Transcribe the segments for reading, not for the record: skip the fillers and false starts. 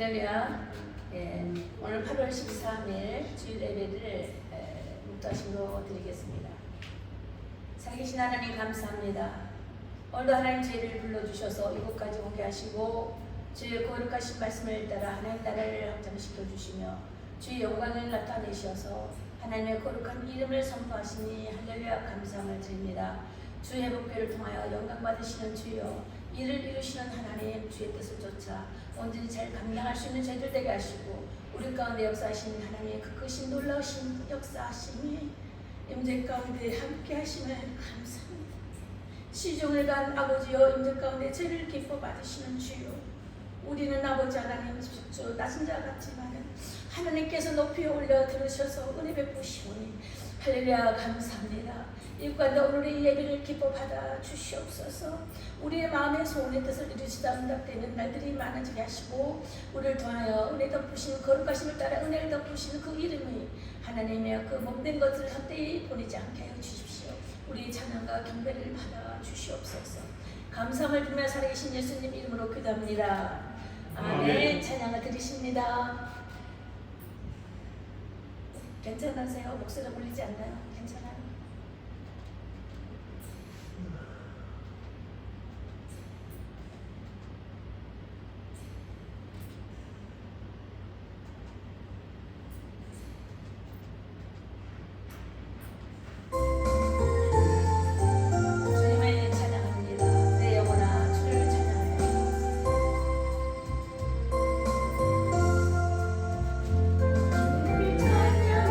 할렐루야. 예, 오늘 8월 13일 주일 예배를 묵도하심으로 드리겠습니다. 살아계신 하나님 감사합니다. 오늘도 하나님 저희를 불러주셔서 이곳까지 오게 하시고 주의 거룩하신 말씀을 따라 하나님 나라를 확장시켜 주시며 주의 영광을 나타내셔서 하나님의 거룩한 이름을 선포하시니 할렐루야 감사함을 드립니다. 주의 회복회를 통하여 영광 받으시는 주여, 이를 이루시는 하나님 주의 뜻을 쫓아 온전히 잘 감당할 수 있는 저희들 되게 하시고 우리 가운데 역사하시는 하나님의 그 크신 놀라우신 역사하심이 임재 가운데 함께 하심을 감사합니다. 시종을 간 아버지여, 임재 가운데 죄를 기뻐 받으시는 주여, 우리는 아버지 하나님 주 낮은 자 같지만은 하나님께서 높이 올려 들으셔서 은혜 베푸시오니 할렐루야 감사합니다. 이곳간다 오늘의 예배를 기뻐 받아 주시옵소서. 우리의 마음의 소원의 뜻을 이루시다 응답되는 날들이 많아지게 하시고 우리를 통하여 은혜 덮으시는 거룩하심을 따라 은혜를 덮으시는 그 이름이 하나님의 그 몸된 것을 헛되이 보내지 않게 하여 주십시오. 우리 찬양과 경배를 받아 주시옵소서. 감사함을 드리며 살아계신 예수님 이름으로 기도합니다. 아멘. 찬양을 드리십니다. 괜찮으세요? 목소리 울리지 않나요? 괜찮아요? 주님을 찬양합니다. 내 영혼아 주를 찬양하여. 주를 찬양합니다.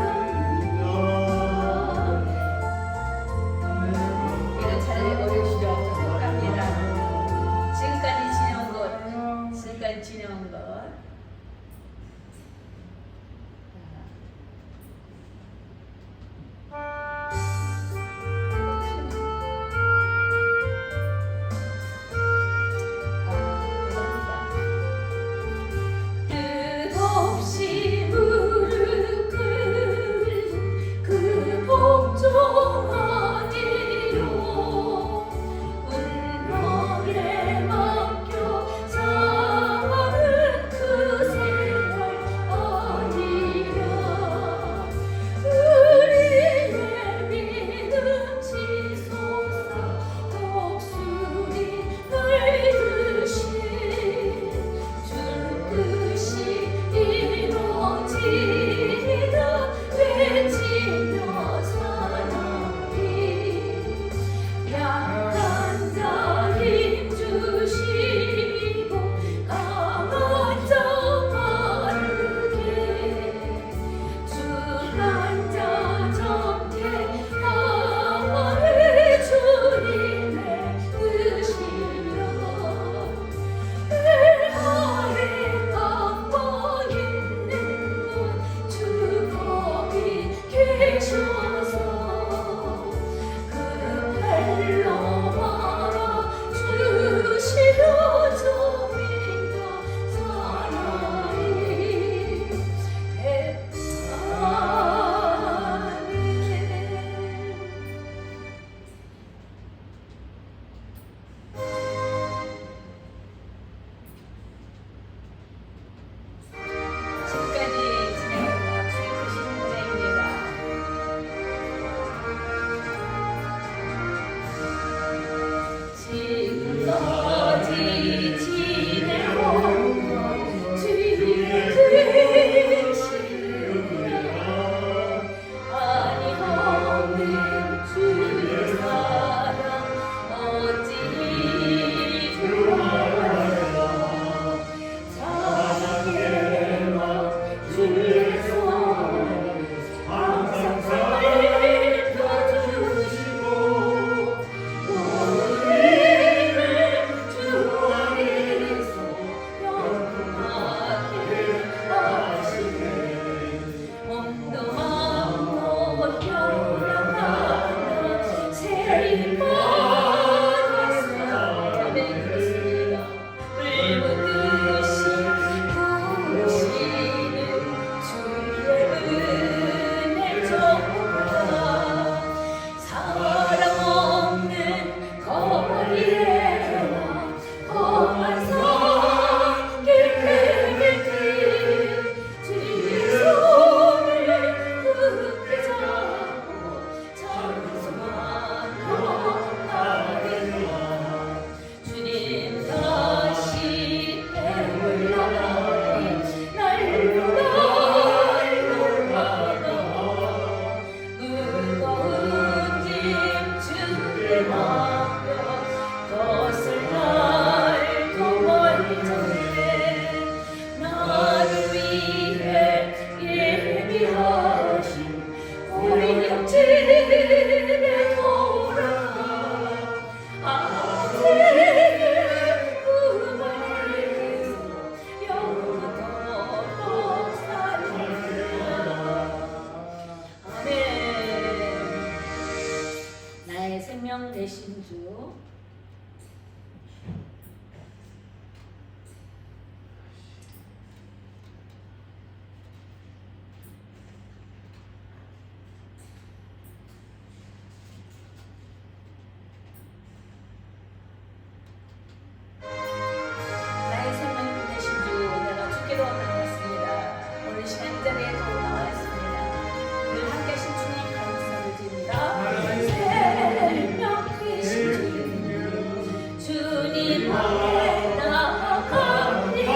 앞에 나아갑니다.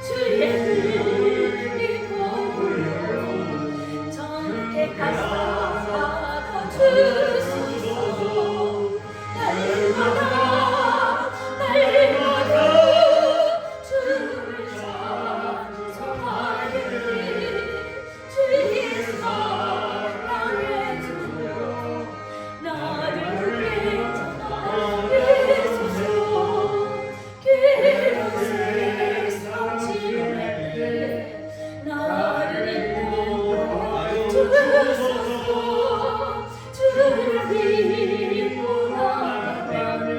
주의 불이 보여 정케 하사 주소서. 날마다 주를 찬송하리니 주의 사랑의 주여 나를 깨닫소서. 괴로운 성질에 나를 인도하소서. 주를 믿고 나가면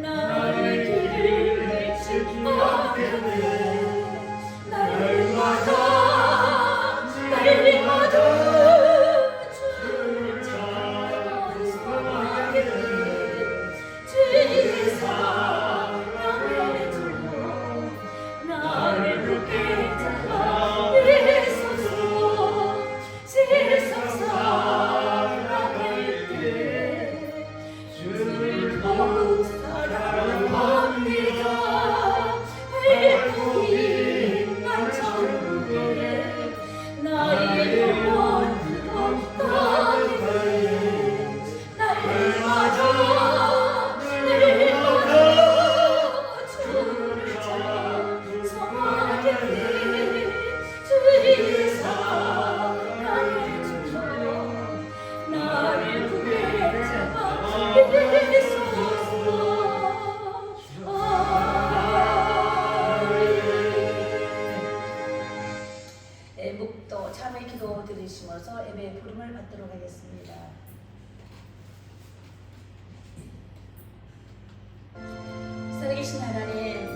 나의 길을 비추하네. 날마다 주를 찬송하게 주의 사랑의 주여 나를 굳게 잡아내소서. 세상 살아갈 때 주를 더욱 사랑합니다. 발품이 난 천국에 나의 영혼 없다네. 날마다 주를 찬송하게 주의 사랑의 주여 나를 굳게 잡아내소서. 묵도 참회 기도 드리시면서 예배 부름을 받도록 하겠습니다. 살아계신 하나님,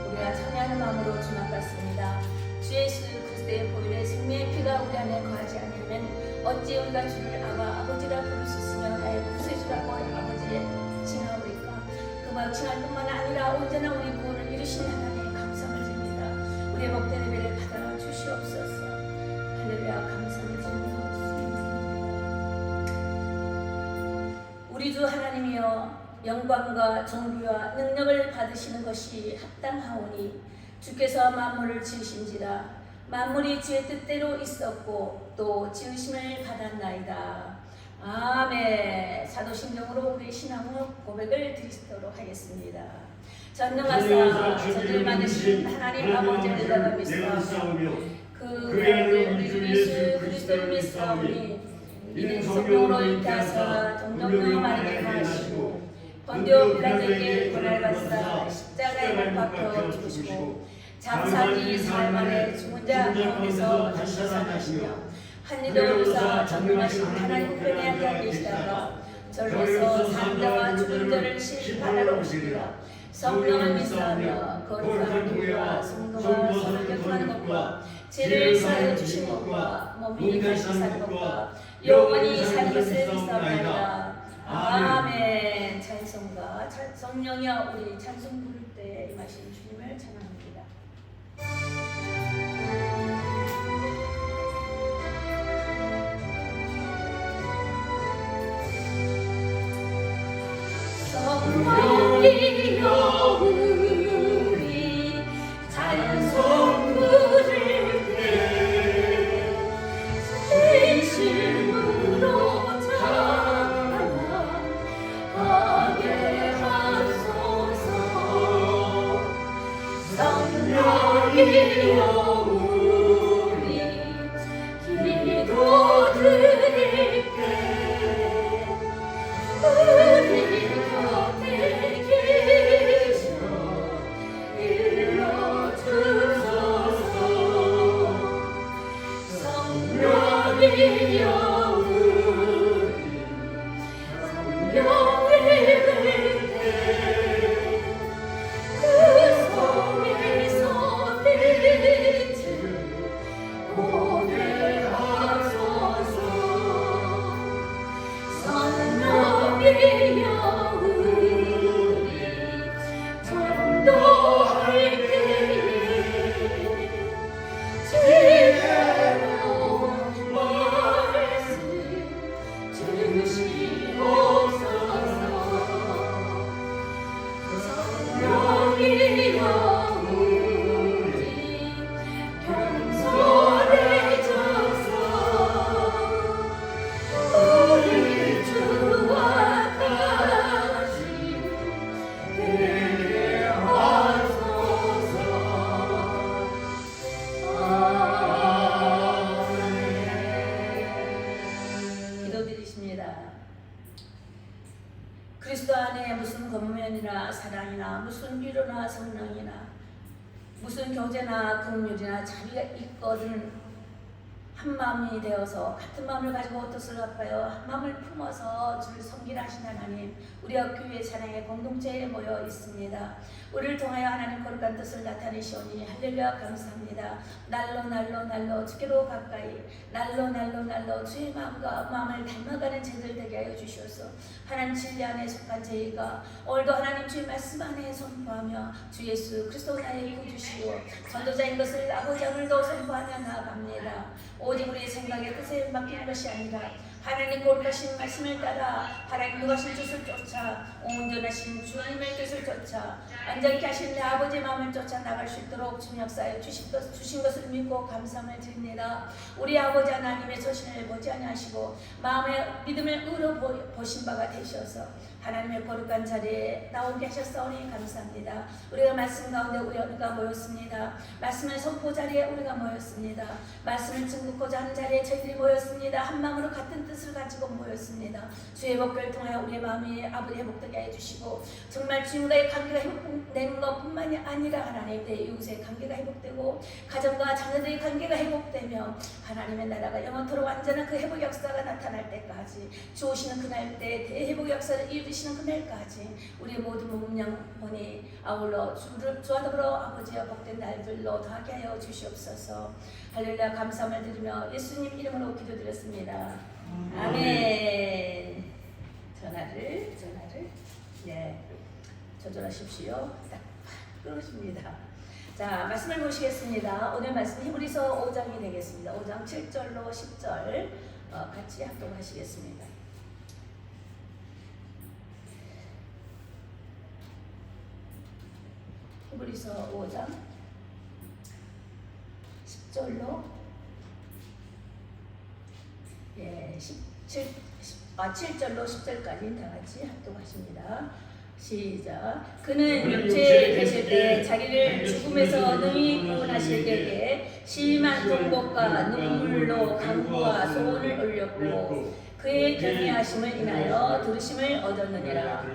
우리가 참여하는 마음으로 주님받습니다. 주 예수 그리스도의 보혈의 생명의 피가 우리 안에 거하지 않으면 어찌 우리가 주를 아버지라 부를 수 있으며 나의 구세주라고 아버지에 칭하오리까. 그 칭할 뿐만 아니라 언제나 우리 구원을 이루신 하나님 감사를 드립니다. 우리의 복된 예배를 받아 주시옵소서. 할렐루야. 감사를 드립니다. 우리 주 하나님이여, 영광과 존귀와 능력을 받으시는 것이 합당하오니 주께서 만물을 지으신지라. 만물이 주의 뜻대로 있었고 또 지으심을 받았나이다. 아멘. 사도신경으로 우리 신앙의 고백을 드리도록 하겠습니다. 전능하사 저주를 만드신 하나님 아버지를 내가 믿사오며 그의 아들 우리 주 예수 그리스도를 믿사오니 이는 성령으로 잉태하사 동정녀 마리아에게 하시고 본디오 빌라도에게 고난을 받사 십자가에 못 박혀 죽으시고 장사지 사흘 만에 죽은 자 가운데서 다시 살아나시며 하늘에 오르사 전능하신 하나님 우편에 앉아 계시다가 절에서 산자와 죽은 자를 심판하러 오시리라. 성령을 믿사하며 거룩한 교회와 성도와 서로 교통하는 것과 죄를 사하여 주신 것과 몸이 다시 사는 것과 영원히 사는 것을 믿사옵나이다. 아멘. 찬송가 성령이여 우리 찬송 부를 때 임하신 주님을 찬양합니다. 성령이여 우리 찬송 부를 때 진심으로 찬양하게 하소서. 성령이여 우리 기도 드릴 때 우리 곁에 계셔 일러주소서. 성령이여 우리 성령을 때 그 속에서 권면이나 사랑이나 무슨 위로나 성령이나 무슨 교제나 긍휼이나 자비가 있거든 한 마음이 되어서 같은 마음을 가지고 뜻을 합하여 한 마음을 품어서 주를 섬기라 하신 하나님, 우리와 교회 찬양의 공동체에 모여 있습니다. 우리를 통하여 하나님 거룩한 뜻을 나타내시오니 할렐루야 감사합니다. 날로 주께로 가까이 날로 주의 마음과 마음을 닮아가는 제들 되게 하여 주시옵소서. 하나님 진리 안에 속한 저희가 오늘도 하나님 주의 말씀 안에 선포하며 주 예수 그리스도 나의 구주시오 전도자인 것을 아버지 오늘도 선포하며 나아갑니다. 오직 우리의 생각에 뜻에 맡기는 것이 아니라 하나님 거룩하신 말씀을 따라 하나님 거룩하신 뜻을 쫓아 온전하신 주님의 뜻을 쫓아 안전케 하신 내 아버지의 마음을 쫓아 나갈 수 있도록 주님 역사에 주신 것을 믿고 감사함을 드립니다. 우리 아버지 하나님의 소신을 보지 아니하시고 마음의 믿음을 의로 보신 바가 되셔서 하나님의 거룩한 자리에 나오게 하셨사오니 감사합니다. 우리가 말씀 가운데 우리가 모였습니다. 말씀의 선포 자리에 우리가 모였습니다. 말씀을 증거하고자 하는 자리에 저희들이 모였습니다. 한 마음으로 같은 뜻을 가지고 모였습니다. 주의 복을 통하여 우리의 마음이 아버지 회복되게 해주시고 정말 주님과의 관계가 회복되는 것뿐만이 아니라 하나님 내 이웃의 관계가 회복되고 가정과 자녀들의 관계가 회복되며 하나님의 나라가 영원토록 완전한 그 회복 역사가 나타날 때까지 주 오시는 그날 때 대회복 역사를 이루시는 그날까지 우리의 모든 몸 영혼이 아울러 주와 더불어 아버지와 복된 날들로 더하게 하여 주시옵소서. 할렐루야 감사함을 드리며 예수님 이름으로 기도드렸습니다. 아멘. 전화를 네 조절하십시오. 딱 끊으십니다. 자 말씀을 보시겠습니다. 오늘 말씀 히브리서 5장이 되겠습니다. 5장 7절로 10절 같이 합독하시겠습니다. 히브리서 5장 10절로 7절로 10절까지 다 같이 합독하십니다. 시작. 그는 육체에 계실 때 자기를 죽음에서 능히 구원하실 때에 심한 통곡과 눈물로 간구와 소원을 올렸고 그의 경외하심을 인하여 들으심을 얻었느니라.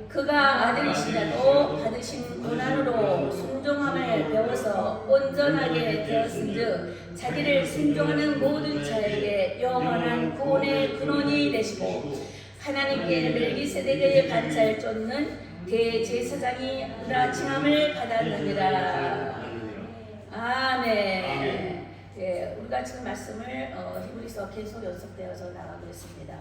그가 아들이시라도 받으신 고난으로 순종함을 배워서 온전하게 되었은즉 자기를 순종하는 모든 자에게 영원한 구원의 근원이 되시고 하나님께 멜기세덱의 반차를 쫓는 대제사장이라 칭함을 받았느니라. 아멘. 예, 우리가 지금 말씀을 히브리서 계속 연속되어서 나가고 있습니다.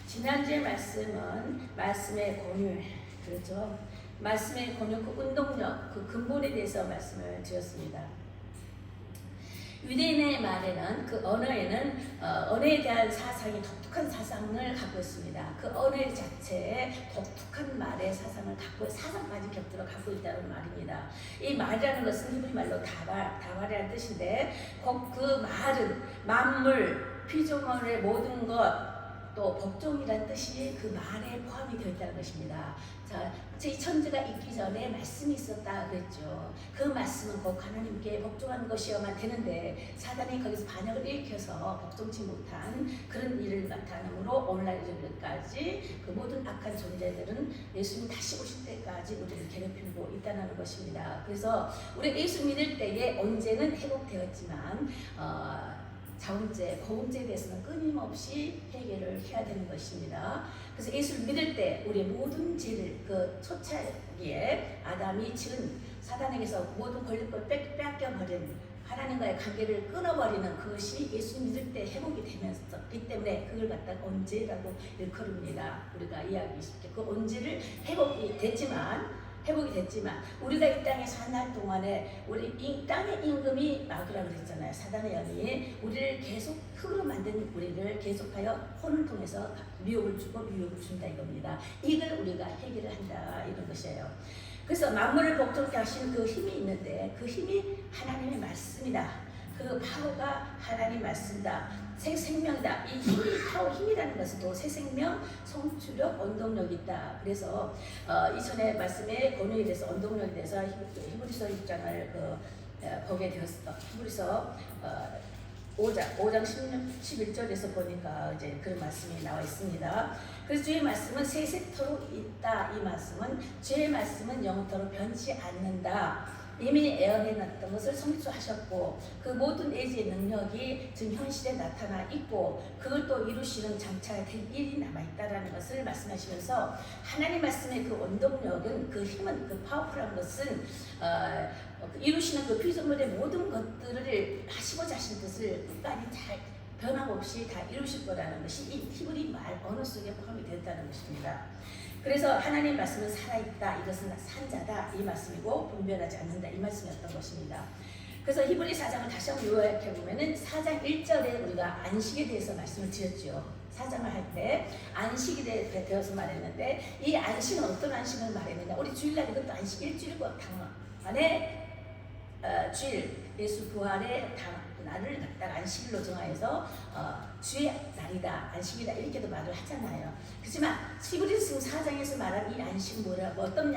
지난주의 말씀은 말씀의 권유, 그렇죠? 말씀의 권유, 그 운동력, 그 근본에 대해서 말씀을 드렸습니다. 유대인의 말에는 그 언어에는 언어에 대한 사상이 독특한 사상을 갖고 있습니다. 그 언어 자체에 독특한 말의 사상을 갖고 사상까지 곁들여 갖고 있다는 말입니다. 이 말이라는 것은 히브리 말로 다발이라는 뜻인데 그 말은 만물, 피조물의 모든 것 또 복종이라는 뜻이 그 말에 포함이 되어 있다는 것입니다. 자, 제 천지가 있기 전에 말씀이 있었다 그랬죠. 그 말씀은 곧 하나님께 복종하는 것이어만 되는데 사단이 거기서 반역을 일으켜서 복종치 못한 그런 일을 나타남으로 오늘날 이르기까지 그 모든 악한 존재들은 예수님 다시 오실 때까지 우리를 괴롭히고 있다는 것입니다. 그래서 우리 예수 믿을 때에 언제는 회복되었지만 자원죄, 보험죄에 대해서는 끊임없이 해결을 해야 되는 것입니다. 그래서 예수를 믿을 때 우리의 모든 죄를 그 초창기에 아담이 지은 사단에게서 모든 권력을 뺏겨버린 하나님과의 관계를 끊어버리는 그것이 예수 믿을 때 회복이 되면서기 때문에 그걸 갖다 언제라고 일컬습니다. 우리가 이야기 쉽게 그 언제를 회복이 됐지만 우리가 이 땅에 사는 동안에 우리 이 땅의 임금이 마귀라고 그랬잖아요. 사단의 영이 우리를 계속 흙으로 만든 우리를 계속하여 혼을 통해서 미혹을 주고 미혹을 준다 이겁니다. 이걸 우리가 해결을 한다 이런 것이에요. 그래서 만물을 복종케 하신 그 힘이 있는데 그 힘이 하나님의 말씀이다. 그 파워가 하나님 말씀이다. 새 생명이다. 이 힘이 파워 힘이라는 것은 또 새 생명, 성취력, 원동력이 있다. 그래서 이전에 말씀의 권위에 대해서 원동력에 대해서 히브리서 6장을 보게 되었어. 히브리서 5장 11절에서 보니까 이제 그런 말씀이 나와 있습니다. 그래서 주의 말씀은 세세토록 있다. 이 말씀은 주의 말씀은 영토록 변치 않는다. 이미 예언해놨던 것을 성취하셨고 그 모든 예지의 능력이 지금 현실에 나타나 있고 그걸 또 이루시는 장차 될 일이 남아있다라는 것을 말씀하시면서 하나님 말씀의 그 원동력은 그 힘은 그 파워풀한 것은 이루시는 그 피조물의 모든 것들을 하시고자 하신 뜻을 끝까지 잘 변함없이 다 이루실 거라는 것이 이 히브리 말 언어 속에 포함이 되었다는 것입니다. 그래서 하나님 말씀은 살아있다. 이것은 산자다. 이 말씀이고 분별하지 않는다. 이 말씀이었던 것입니다. 그래서 히브리 4장을 다시 한번 요약해보면은 4장 1절에 우리가 안식에 대해서 말씀을 드렸죠. 4장을 할 때 안식에 대해서 말했는데 이 안식은 어떤 안식을 말했느냐. 우리 주일날 이것도 안식 일주일과 안에 주일 예수 부활의 날을 갖다가 안식일로 정하여서 주의 날이다, 안식이다 이렇게도 말을 하잖아요. 그렇지만 히브리서 4장에서 말한 이 안식은 어떤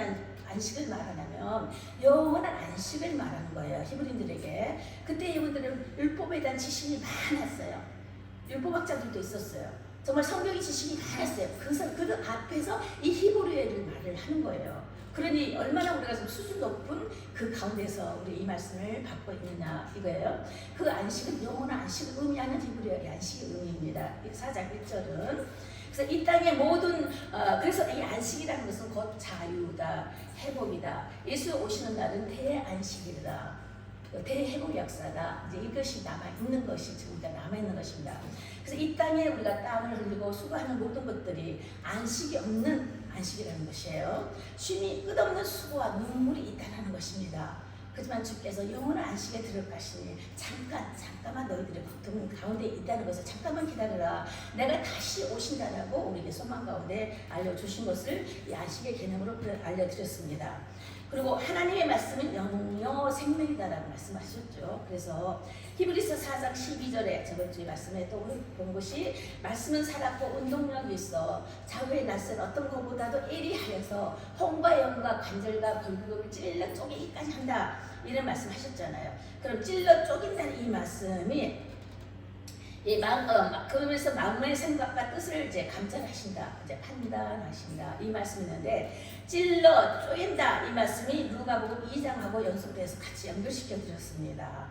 안식을 말하냐면 영원한 안식을 말하는 거예요. 히브리인들에게. 그때 이분들은 율법에 대한 지식이 많았어요. 율법학자들도 있었어요. 정말 성경의 지식이 많았어요. 그 앞에서 이 히브리어를 말을 하는 거예요. 그러니 얼마나 우리가 좀 수준 높은 그 가운데서 우리 이 말씀을 받고 있느냐 이거예요. 그 안식은 영원한 안식을 의미하는 히브리어의 안식의 의미입니다. 4장 1절은. 그래서 이 땅의 모든 그래서 이 안식이라는 것은 곧 자유다, 회복이다. 예수 오시는 날은 대안식이다. 대회복 역사다. 이제 이것이 남아있는 것이 지금 남아있는 것입니다. 그래서 이 땅에 우리가 땀을 흘리고 수고하는 모든 것들이 안식이 없는 안식이라는 것이에요. 쉼이 끝없는 수고와 눈물이 있다는 것입니다. 하지만 주께서 영원한 안식에 들어가시니 잠깐만 너희들의 고통 가운데 있다는 것을 잠깐만 기다려라. 내가 다시 오신다라고 우리에게 소망 가운데 알려주신 것을 이 안식의 개념으로 알려드렸습니다. 그리고 하나님의 말씀은 영영 생명이다라고 말씀하셨죠. 그래서 히브리서 4장 12절에 저번 주에 말씀에 또 본 것이 말씀은 살았고 운동력이 있어 자고의 낯선 어떤 것보다도 예리하여서 홍과 영과 관절과 골격을 찔러 쪼개기까지 한다. 이런 말씀하셨잖아요. 그럼 찔러 쪼긴다는 이 말씀이 그러면서 마음의 생각과 뜻을 이제 감찰하신다, 이제 판단하신다 이 말씀이 있는데 찔러 쪼갠다 이 말씀이 누가복음 2장하고 연속돼서 같이 연결시켜 드렸습니다.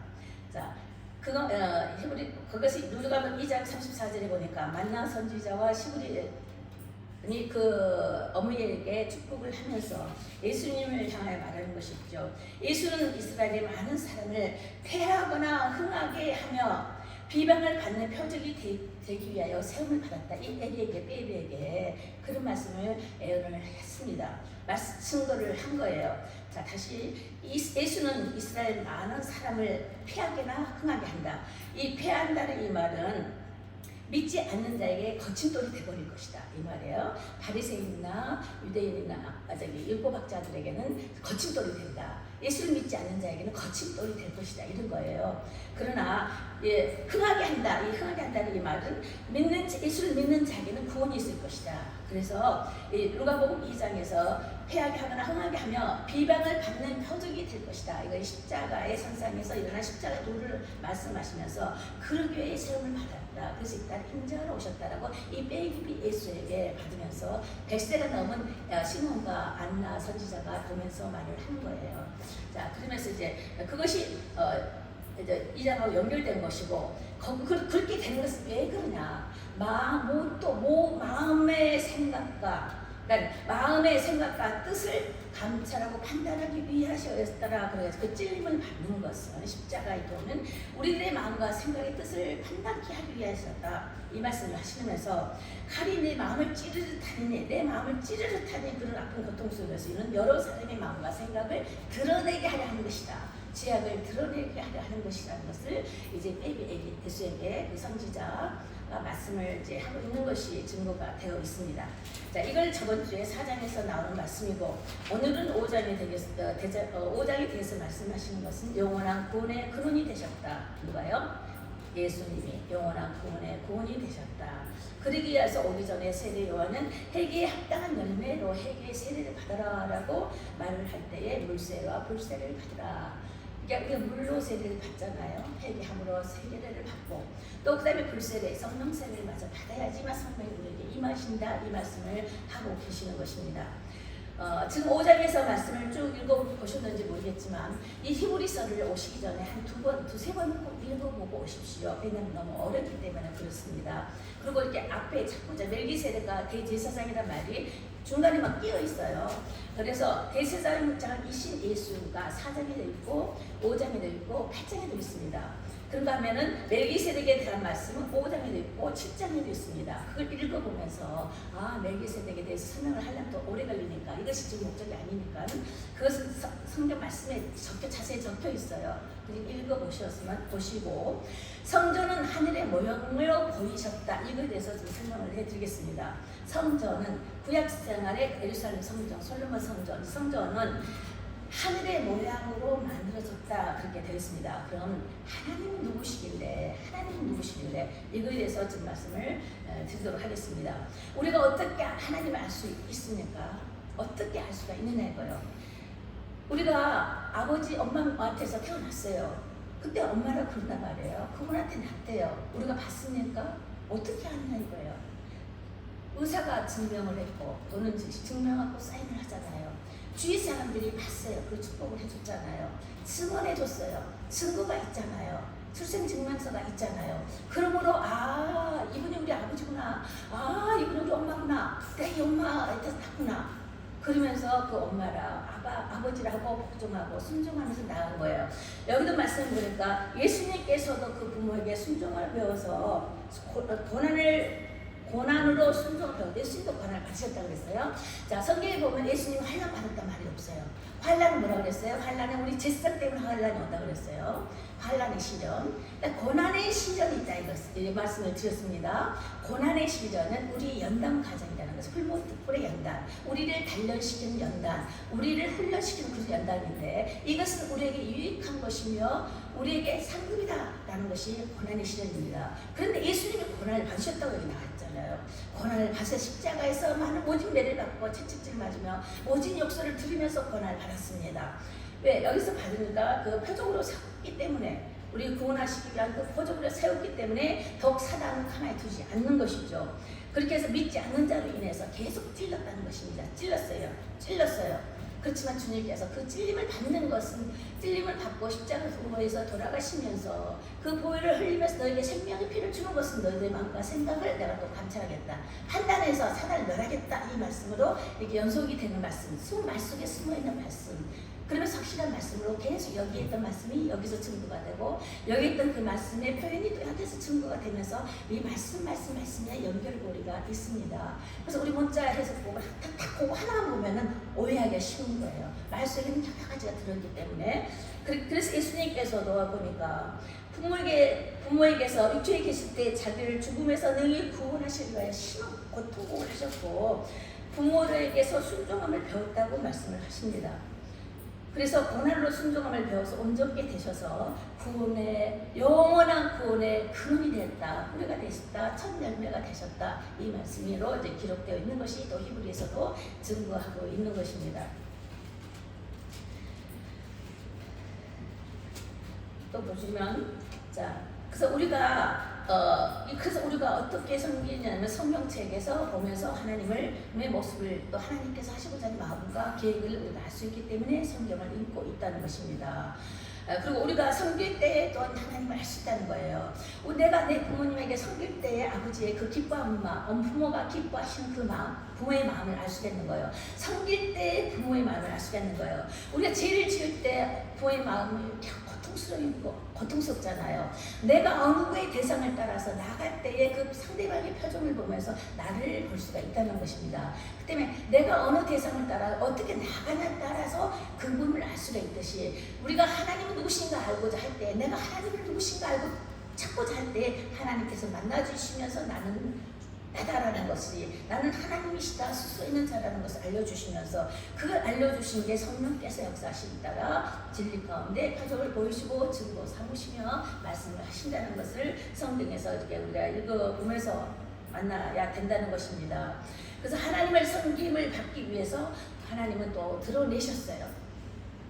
자, 그것이 누가복음 2장 34절에 보니까 만나 선지자와 시므리니 그 어머니에게 축복을 하면서 예수님을 향하여 말하는 것이죠. 예수는 이스라엘의 많은 사람을 패하거나 흥하게 하며 비방을 받는 표적이 되기 위하여 세움을 받았다. 이 베비에게 그런 말씀을 예언을 했습니다. 증거를 한 거예요. 자, 다시 예수는 이스라엘 많은 사람을 패하게나 흥하게 한다. 이 패한다는 이 말은 믿지 않는 자에게 거친 돌이 되어버릴 것이다 이 말이에요. 바리새인이나 유대인이나 율법학자들에게는 거친 돌이 된다. 예수를 믿지 않는 자에게는 거친 돌이 될 것이다 이런 거예요. 그러나 흥하게 한다. 이 흥하게 한다는 이 말은 예수를 믿는 자에게는 구원이 있을 것이다. 그래서 누가복음 2장에서 패하게 하거나 흥하게 하며 비방을 받는 표적이 될 것이다. 이거 십자가의 선상에서 일어난 십자가 도를 말씀하시면서 그러기 위해 세움을 받았다. 그래서 이 딸 인자하러 오셨다라고 이 베이비 예수에게 받으면서 100세가 넘은 시몬과 안나 선지자가 보면서 말을 하는 거예요. 자, 그러면서 이제 그것이 이제 이장하고 연결된 것이고 그렇게 되는 것은 왜 그러냐? 마음의 생각과 그러니까 마음의 생각과 뜻을 감찰하고 판단하기 위하셨더라. 그래서 그 찔림을 받는 것은 십자가의 도는 우리들의 마음과 생각의 뜻을 판단케 하기 위하셨다. 이 말씀을 하시면서 칼이 내 마음을 찌르듯 하니 내 마음을 찌르듯 하니 그런 아픈 고통 속에서 이는 여러 사람의 마음과 생각을 드러내게 하려 하는 것이다. 죄악을 드러내게 하려 하는 것이라는 것을 이제 베이비 예수에게 그 선지자가 말씀을 이제 하고 있는 것이 증거가 되어 있습니다. 자, 이걸 저번 주에 4장에서 나오는 말씀이고 오늘은 5장에 대해서 말씀하시는 것은 영원한 구원의 근원이 되셨다. 누가요? 예수님이 영원한 구원의 구원이 되셨다. 그러기 위해서 오기 전에 세례 요한은 회개에 합당한 열매로 회개의 세례를 받으라라고 말을 할 때에 물세와 불세를 받으라. 그러니까 우리가 물로 세례를 받잖아요. 회개함으로 세례를 받고 또 그다음에 불세례, 성령 세례를 마저 받아야지만 성령이 우리에게 임하신다 이 말씀을 하고 계시는 것입니다. 지금 5장에서 말씀을 쭉 읽어보셨는지 모르겠지만 이 히브리서를 오시기 전에 한 두세 번 꼭 읽어보고 오십시오. 왜냐하면 너무 어렵기 때문에 그렇습니다. 그리고 이렇게 앞에 자꾸 멜기세덱가 대제사장이란 말이 중간에 막 끼어 있어요. 그래서 대제사장이신 예수가 4장에도 있고 5장에도 있고 8장에도 있습니다. 그런가 하면은 멜기세덱에 대한 말씀은 5장에도 있고 7장에도 있습니다. 그걸 읽어보면서 멜기세덱에 대해서 설명을 하려면 또 오래 걸리니까 이것이 지금 목적이 아니니까 그것은 성경 말씀에 자세히 적혀 있어요. 그리고 읽어보셨으면 보시고 성전은 하늘의 모형으로 보이셨다. 이거에 대해서 좀 설명을 해드리겠습니다. 성전은 구약생활의 예루살렘 성전, 솔로몬 성전은 하늘의 모양으로 만들어졌다 그렇게 되어 있습니다. 그럼 하나님은 누구시길래 이거에 대해서 좀 말씀을 드리도록 하겠습니다. 우리가 어떻게 하나님을 알 수 있습니까? 어떻게 알 수가 있느냐 이거요. 우리가 아버지 엄마한테서 태어났어요. 그때 엄마라 그런단 말이에요. 그분한테 낳대요. 우리가 봤습니까? 어떻게 아느냐 이거예요. 의사가 증명을 했고 또는 증명하고 사인을 하잖아요. 주위 사람들이 봤어요. 그 축복을 해줬잖아요. 증언해줬어요. 증거가 있잖아요. 출생증명서가 있잖아요. 그러므로 이분이 우리 아버지구나. 이분이 우리 엄마구나. 내가 이 엄마한테 낳구나. 그러면서 그 엄마랑 아버지라고 복종하고 순종하면서 나간 거예요. 여기도 말씀 보니까 예수님께서도 그 부모에게 순종을 배워서 고난으로 순종을 배워 예수님도 고난을 받으셨다고 그랬어요. 자, 성경에 보면 예수님 환난 받았단 말이 없어요. 환난은 뭐라고 그랬어요? 환난은 우리 제사장 때문에 환난이 온다고 그랬어요. 환난의 시련. 그러니까 고난의 시련이 있다 이 말씀을 드렸습니다. 고난의 시련은 우리 연단 과정이라는 것은 풀의 연단, 우리를 단련시키는 연단, 우리를 훈련시키는 그 연단인데 이것은 우리에게 유익한 것이며 우리에게 상급이다라는 것이 고난의 시련입니다. 그런데 예수님이 고난을 받으셨다고 여기 나왔잖아요. 고난을 받으셔 십자가에서 많은 모진 매를 받고 채찍질 맞으며 모진 욕설을 들으면서 고난을 받았습니다. 왜? 여기서 받으니까 그 표적으로 세웠기 때문에 우리 구원하시기 위한 그 표적으로 세웠기 때문에 더욱 사단은 가만히 두지 않는 것이죠. 그렇게 해서 믿지 않는 자로 인해서 계속 찔렀다는 것입니다. 찔렀어요. 그렇지만 주님께서 그 찔림을 받는 것은 찔림을 받고 십자가에서 돌아가시면서 그 보혈을 흘리면서 너에게 생명의 피를 주는 것은 너희들의 마음과 생각을 내가 또 감찰하겠다. 판단해서 사단을 멸하겠다. 이 말씀으로 이렇게 연속이 되는 말씀, 말 속에 숨어있는 말씀. 그러면서 확실한 말씀으로 계속 여기에 있던 말씀이 여기서 증거가 되고 여기 있던 그 말씀의 표현이 또 여기서 증거가 되면서 이 말씀에 연결고리가 있습니다. 그래서 우리 문자 해석법을 딱 보고 하나만 보면은 오해하기가 쉬운 거예요. 말 속에는 여러 가지가 들어있기 때문에 그래서 예수님께서도 보니까 부모에게서 육체에 계실 때 자기를 죽음에서 능히 구원하시기 위하여 심한 고통을 하셨고 부모들에게서 순종함을 배웠다고 말씀을 하십니다. 그래서 고난으로 순종함을 배워서 온전케 되셔서 영원한 구원의 근원이 되었다. 뿌리가 되셨다. 첫 열매가 되셨다. 이 말씀으로 이제 기록되어 있는 것이 또 히브리에서도 증거하고 있는 것입니다. 또 보시면 그래서 우리가 어떻게 섬기냐면 성경책에서 보면서 하나님의 모습을 또 하나님께서 하시고자 하는 마음과 계획을 우리가 알 수 있기 때문에 성경을 읽고 있다는 것입니다. 그리고 우리가 섬길 때에 또한 하나님을 알 수 있다는 거예요. 내가 내 부모님에게 섬길 때에 아버지의 그 기뻐하는 마음, 부모가 기뻐하시는 그 마음, 부모의 마음을 알 수가 있는 거예요. 섬길 때 부모의 마음을 알 수가 있는 거예요. 우리가 죄를 지을 때 부모의 마음을 고통스럽잖아요. 내가 어느 거의 대상을 따라서 나갈 때에 그 상대방의 표정을 보면서 나를 볼 수가 있다는 것입니다. 그 때문에 내가 어느 대상을 따라 어떻게 나가냐에 따라서 그분을 알 수가 있듯이 우리가 하나님은 누구신가 알고자 할 때 내가 하나님을 누구신가 알고 찾고자 할 때 하나님께서 만나주시면서 나는 나다라는 것이 나는 하나님이시다 스스로 있는 자라는 것을 알려주시면서 그걸 알려주신 게 성령께서 역사하시기 따라 진리 가운데 표적을 보이시고 증거 삼으시며 말씀을 하신다는 것을 성경에서 이렇게 우리가 읽어보면서 만나야 된다는 것입니다. 그래서 하나님을 섬김을 받기 위해서 하나님은 또 드러내셨어요.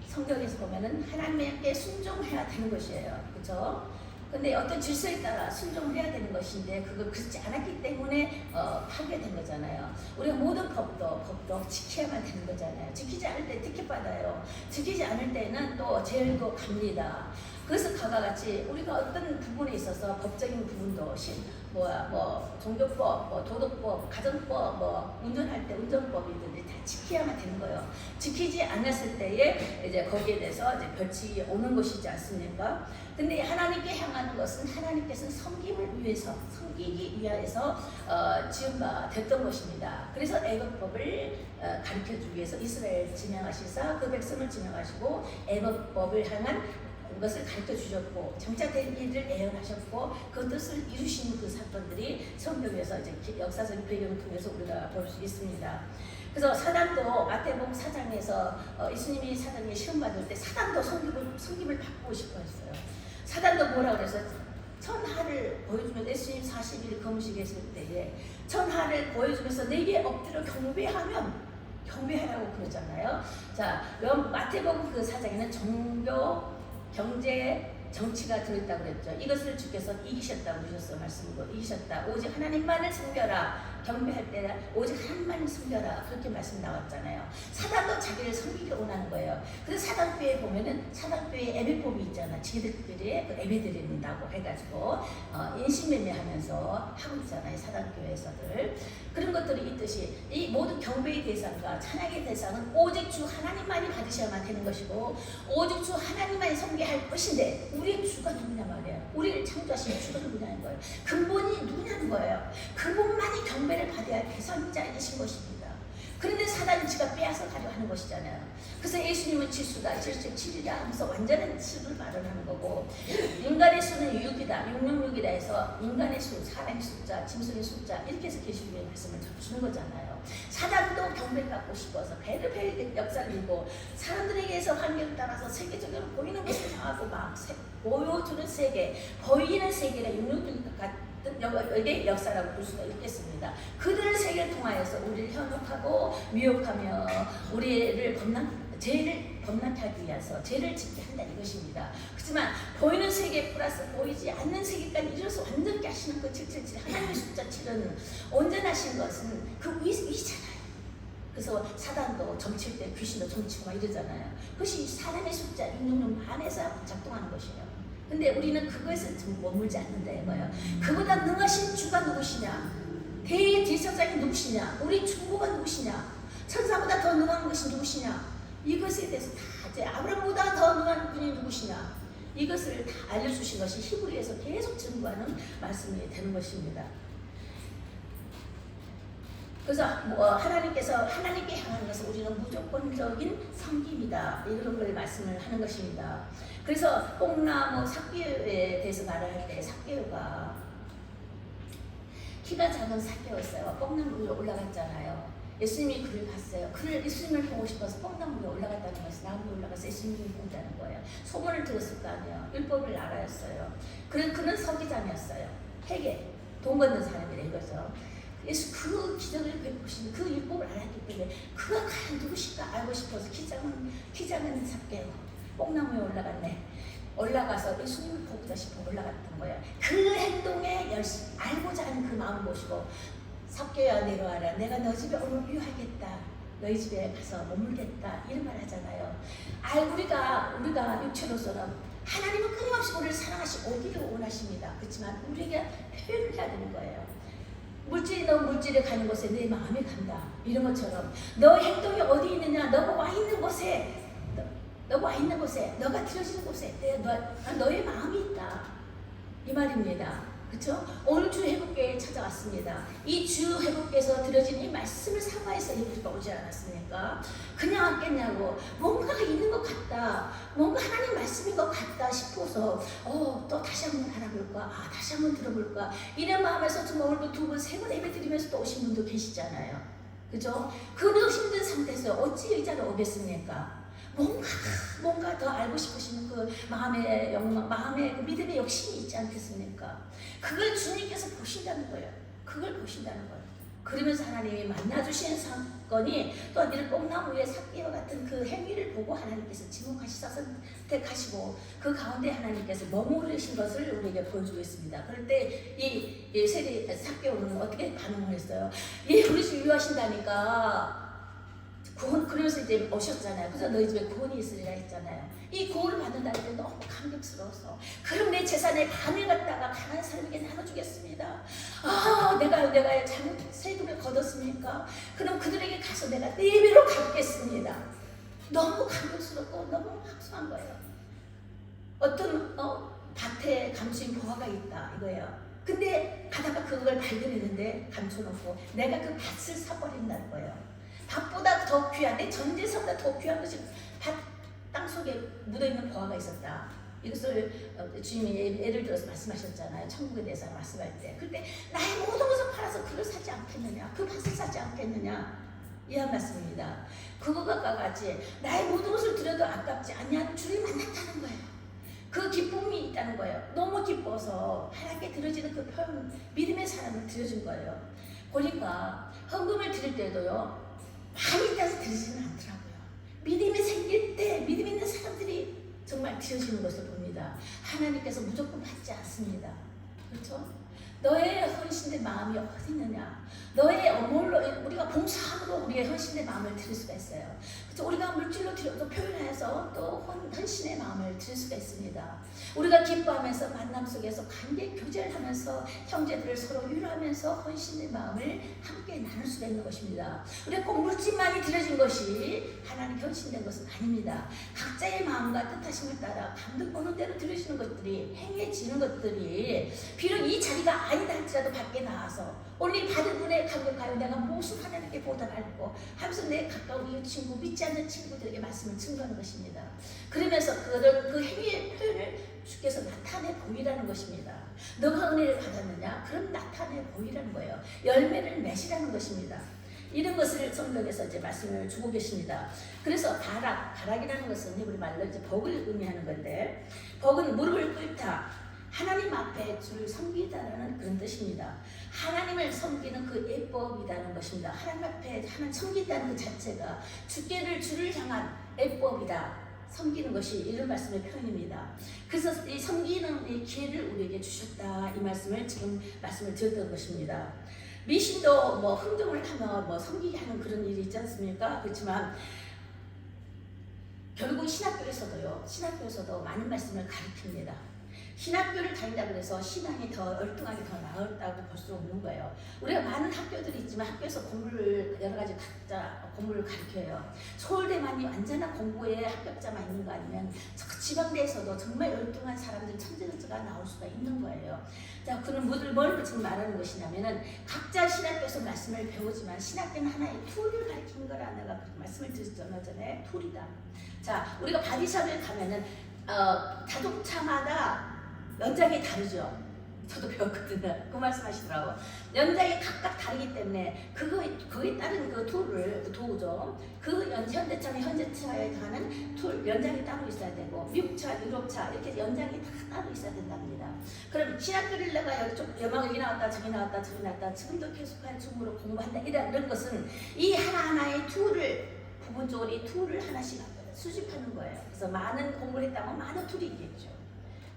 성경에서 보면은 하나님께 순종해야 되는 것이에요. 그렇죠? 근데 어떤 질서에 따라 순종을 해야 되는 것인데 그걸 그렇지 않았기 때문에 파괴된 거잖아요. 우리가 모든 법도 지켜야만 되는 거잖아요. 지키지 않을 때 특혜받아요. 지키지 않을 때는 또 죄로 갑니다. 그래서 가가 같이 우리가 어떤 부분에 있어서 법적인 부분도 종교법, 도덕법, 가정법, 운전할 때 운전법이든지 다 지켜야만 되는 거예요. 지키지 않았을 때에 이제 거기에 대해서 이제 벌칙이 오는 것이지 않습니까? 근데 하나님께 향하는 것은 하나님께서는 섬김을 위해서, 섬기기 위하여서 지은 바 됐던 것입니다. 그래서 애국법을 가르쳐주기 위해서 이스라엘 지명하시사 그 백성을 지명하시고 애국법을 향한 것을 가르쳐 주셨고 정착된 일을 예언하셨고 그 뜻을 이루시는 그 사건들이 성경에서 이제 역사적 배경을 통해서 우리가 볼 수 있습니다. 그래서 사단도 마태복음 4장에서 예수님이 사단에 시험 받을 때 사단도 섬김을 받고 싶어 했어요. 사단도 뭐라 그래서 천하를 보여주면서 예수님 40일 금식 했을 때에 천하를 보여주면서 내게 엎드려 경배하라고 그러잖아요. 자, 마태복음 그 4장에는 종교 경제, 정치가 들어있다고 그랬죠. 이것을 주께서 이기셨다고 그러셨어. 말씀으로 이기셨다. 오직 하나님만을 섬겨라. 경배할 때 오직 하나님만을 섬겨라. 그렇게 말씀 나왔잖아요. 사단도 자기를 섬기기 원하는 거예요. 그래서 사단교회 보면은 사단교회 예배법이 있잖아. 지들끼리 그 예배 드린다고 해가지고 인신매매하면서 하고 있잖아요. 사단교회에서들. 그런 것들이 있듯이 이 모든 경배의 대상과 찬양의 대상은 오직 주 하나님만이 받으셔야만 되는 것이고 오직 주 하나님만이 섬겨할 것인데 우리의 주가 누구냐 말이에요. 우리를 창조하신 주가 누구냐는 거예요. 근본이 누구냐는 거예요. 그분만이 경배를 받아야 할 대상자이신 것입니다. 그런데 사단이 지가 빼앗아 가려 하는 것이잖아요. 그래서 예수님은 질수다, 77이다 하면서 완전한 수를 마련하는 거고 인간의 수는 6이다, 666이다 해서 인간의 수, 사람의 숫자, 짐승의 숫자 이렇게 해서 계시록의 말씀을 주는 거잖아요. 사단도 경배받고 싶어서 배를 역사를 읽고 사람들에게서 환경을 따라서 세계적으로 보이는 것을 정하고 막 보여주는 세계, 보이는 세계가 666 같은 여기에 역사라고 볼 수가 있겠습니다. 그들의 세계를 통하여서 우리를 현혹하고 미혹하며 우리를 죄를 범람케 하기 위해서 죄를 짓게 한다 이것입니다. 그렇지만 보이는 세계 플러스 보이지 않는 세계까지 이뤄서 완전히 하시는 그 777 하나님의 숫자 7은 온전하신 것은 그 위잖아요. 그래서 사단도 점칠 때 귀신도 점치고 막 이러잖아요. 그것이 사람의 숫자 666 안에서 작동하는 것이에요. 근데 우리는 그것에 좀 머물지 않는다 이거예요. 그보다 능하신 주가 누구시냐? 대제사장이 누구시냐? 우리 중보가 누구시냐? 천사보다 더 능한 것이 누구시냐? 이것에 대해서 다 이제 아브라함보다 더 능한 분이 누구시냐? 이것을 다 알려주신 것이 히브리에서 계속 증거하는 말씀이 되는 것입니다. 그래서 하나님께서 하나님께 향하는 것은 우리는 무조건적인 섬김이다 이런 걸 말씀을 하는 것입니다. 그래서 뽕나무 삭개오에 대해서 말을 할 때 삭개오가 키가 작은 삭개오였어요. 뽕나무 위로 올라갔잖아요. 예수님이 그를 봤어요. 그를 예수님을 보고 싶어서 뽕나무 위에 올라갔다는 것이 나무 위에 올라가서 예수님을 본다는 거예요. 소문을 들었을 거 아니에요. 율법을 알아였어요. 그는 서기장이었어요. 회개, 돈 걷는 사람이래 이거죠. 예수 그 기적을 베푸신 그 율법을 알았기 때문에 그가 과연 누구실까 알고 싶어서 키 작은 삭개오 뽕나무에 올라갔네. 올라가서 예수님을 보고자 싶어 올라갔던 거예요. 그 행동에 알고자 하는 그 마음 보시고 삭개오야 내려와라. 내가 너 집에 오늘 유하겠다. 너희 집에 가서 머물겠다. 이런 말 하잖아요. 우리가 육체로서는 하나님은 끊임없이 우리를 사랑하시고 오기를 원하십니다. 그렇지만 우리가 표현을 해야 되는 거예요. 너 물질에 가는 곳에 내 마음이 간다. 이런 것처럼 너 행동이 어디 있느냐? 너가 와 있는 곳에 너가 들여지는 곳에 너의 마음이 있다. 이 말입니다. 그렇죠? 오늘 주 회복교회에 찾아왔습니다. 이 주 회복교회에서 드려진 이 말씀을 사과해서 예배가 오지 않았습니까? 그냥 왔겠냐고 뭔가가 있는 것 같다. 뭔가 하나님 말씀인 것 같다 싶어서 또 다시 한번 알아볼까? 다시 한번 들어볼까? 이런 마음에서 정말 오늘도 2번, 3번 예배 드리면서 또 오신 분도 계시잖아요. 그죠? 그런 힘든 상태에서 어찌 의자로 오겠습니까? 뭔가 더 알고 싶으시는 그 마음의 욕망, 마음의 그 믿음의 욕심이 있지 않겠습니까? 그걸 주님께서 보신다는 거예요. 그걸 보신다는 거예요. 그러면서 하나님이 만나주시는 사건이 또 어디를 뽕나무 위에 삭개와 같은 그 행위를 보고 하나님께서 지목하시사 선택하시고 그 가운데 하나님께서 머무르신 것을 우리에게 보여주고 있습니다. 그럴 때 이 세리 삭개오는 어떻게 반응을 했어요? 예, 우리 집 유하신다니까 구원, 그러면서 이제 오셨잖아요. 그래서 너희 집에 구원이 있으리라 했잖아요. 이 구원을 받는다는 게 너무 감격스러워서 그럼 내 재산의 반을 갖다가 가난한 사람에게 나눠주겠습니다. 아, 내가 잘못 세금을 거뒀습니까? 그럼 그들에게 가서 내가 4배로 갚겠습니다. 너무 감격스럽고 너무 합수한 거예요. 어떤 밭에 감추인 보화가 있다 이거예요. 근데 가다가 그걸 발견했는데 감춰놓고 내가 그 밭을 사버린다는 거예요. 밭보다 더 귀한, 내 전 재산보다 더 귀한 것이 땅 속에 묻어있는 보화가 있었다. 이것을 주님이 예를 들어서 말씀하셨잖아요. 천국에 대해서 말씀할 때. 그때 나의 모든 것을 팔아서 그걸 사지 않겠느냐, 그 밭을 사지 않겠느냐, 이 한 말씀입니다. 그것과 같이 나의 모든 것을 드려도 아깝지 않냐, 주를 만났다는 거예요. 그 기쁨이 있다는 거예요. 너무 기뻐서 하나님께 드려지는 그 표현, 믿음의 사람을 드려준 거예요. 보니까 헌금을 드릴 때도요, 많이 있다서 드리지는 않더라고요. 믿음이 생길 때 믿음 있는 사람들이 정말 드려지는 것을 봅니다. 하나님께서 무조건 받지 않습니다. 그렇죠? 너의 헌신된 마음이 어디 있느냐? 너의 어물로 우리가 봉사함으로 우리의 헌신된 마음을 드릴 수가 있어요. 그래서 우리가 물질로 드려도 표현해서 또 헌신의 마음을 드릴 수가 있습니다. 우리가 기뻐하면서 만남 속에서 관계 교제를 하면서 형제들을 서로 위로하면서 헌신의 마음을 함께 나눌 수가 있는 것입니다. 우리가 꼭 물질만이 드려진 것이 하나님 헌신된 것은 아닙니다. 각자의 마음과 뜻하심을 따라 감동 보는 대로 드려지는 것들이 행해지는 것들이 비록 이 자리가 아니다 할지라도 밖에 나와서 오늘 받은 은혜에 감격하여 내가 무엇을 하나님께 보답할고 하면서 내 가까운 이웃 친구, 믿지 않는 친구들에게 말씀을 증거하는 것입니다. 그러면서 그 행위의 표현을 주께서 나타내 보이라는 것입니다. 너가 은혜를 받았느냐? 그럼 나타내 보이라는 거예요. 열매를 맺으라는 것입니다. 이런 것을 성경에서 이제 말씀을 주고 계십니다. 그래서 바락이라는 것은 우리 말로 이제 복을 의미하는 건데, 복은 무릎을 꿇다, 하나님 앞에 주를 섬기다라는 그런 뜻입니다. 하나님을 섬기는 그 예법이라는 것입니다. 하나님 앞에 하나님 섬긴다는 그 자체가 주를 향한 예법이다. 섬기는 것이 이런 말씀의 표현입니다. 그래서 이 섬기는 이 기회를 우리에게 주셨다. 이 말씀을 지금 말씀을 드렸던 것입니다. 미신도 뭐 흥정을 하면 뭐 섬기게 하는 그런 일이 있지 않습니까? 그렇지만 결국 신학교에서도 많은 말씀을 가르칩니다. 신학교를 다닌다고 해서 신앙이 더 얼뚱하게 더 나았다고 볼 수 없는 거예요. 우리가 많은 학교들이 있지만 학교에서 공부를 여러 가지 각자 공부를 가르쳐요. 서울대만이 완전한 공부에 합격자만 있는 거 아니면 저 지방대에서도 정말 열등한 사람들, 천재자가 나올 수가 있는 거예요. 자, 그는 뭘 지금 말하는 것이냐면은 각자 신학교에서 말씀을 배우지만 신학교는 하나의 툴을 가르치는 거라 내가 그렇게 말씀을 드렸죠. 전에 툴이다. 자, 우리가 바디샵에 가면은 자동차마다 연장이 다르죠. 저도 배웠거든요. 그 말씀하시더라고. 연장이 각각 다르기 때문에 그거에 따른 그 도구죠. 그 현대차에 가는 연장이 따로 있어야 되고, 미국차, 유럽차 이렇게 연장이 다 따로 있어야 된답니다. 그럼 신학교를 내가 여기 나왔다 저기 나왔다 지금도 계속한 중으로 공부한다 이런 것은 이 하나하나의 부분적으로 이 툴을 하나씩 수집하는 거예요. 그래서 많은 공부를 했다면 많은 툴이 있겠죠.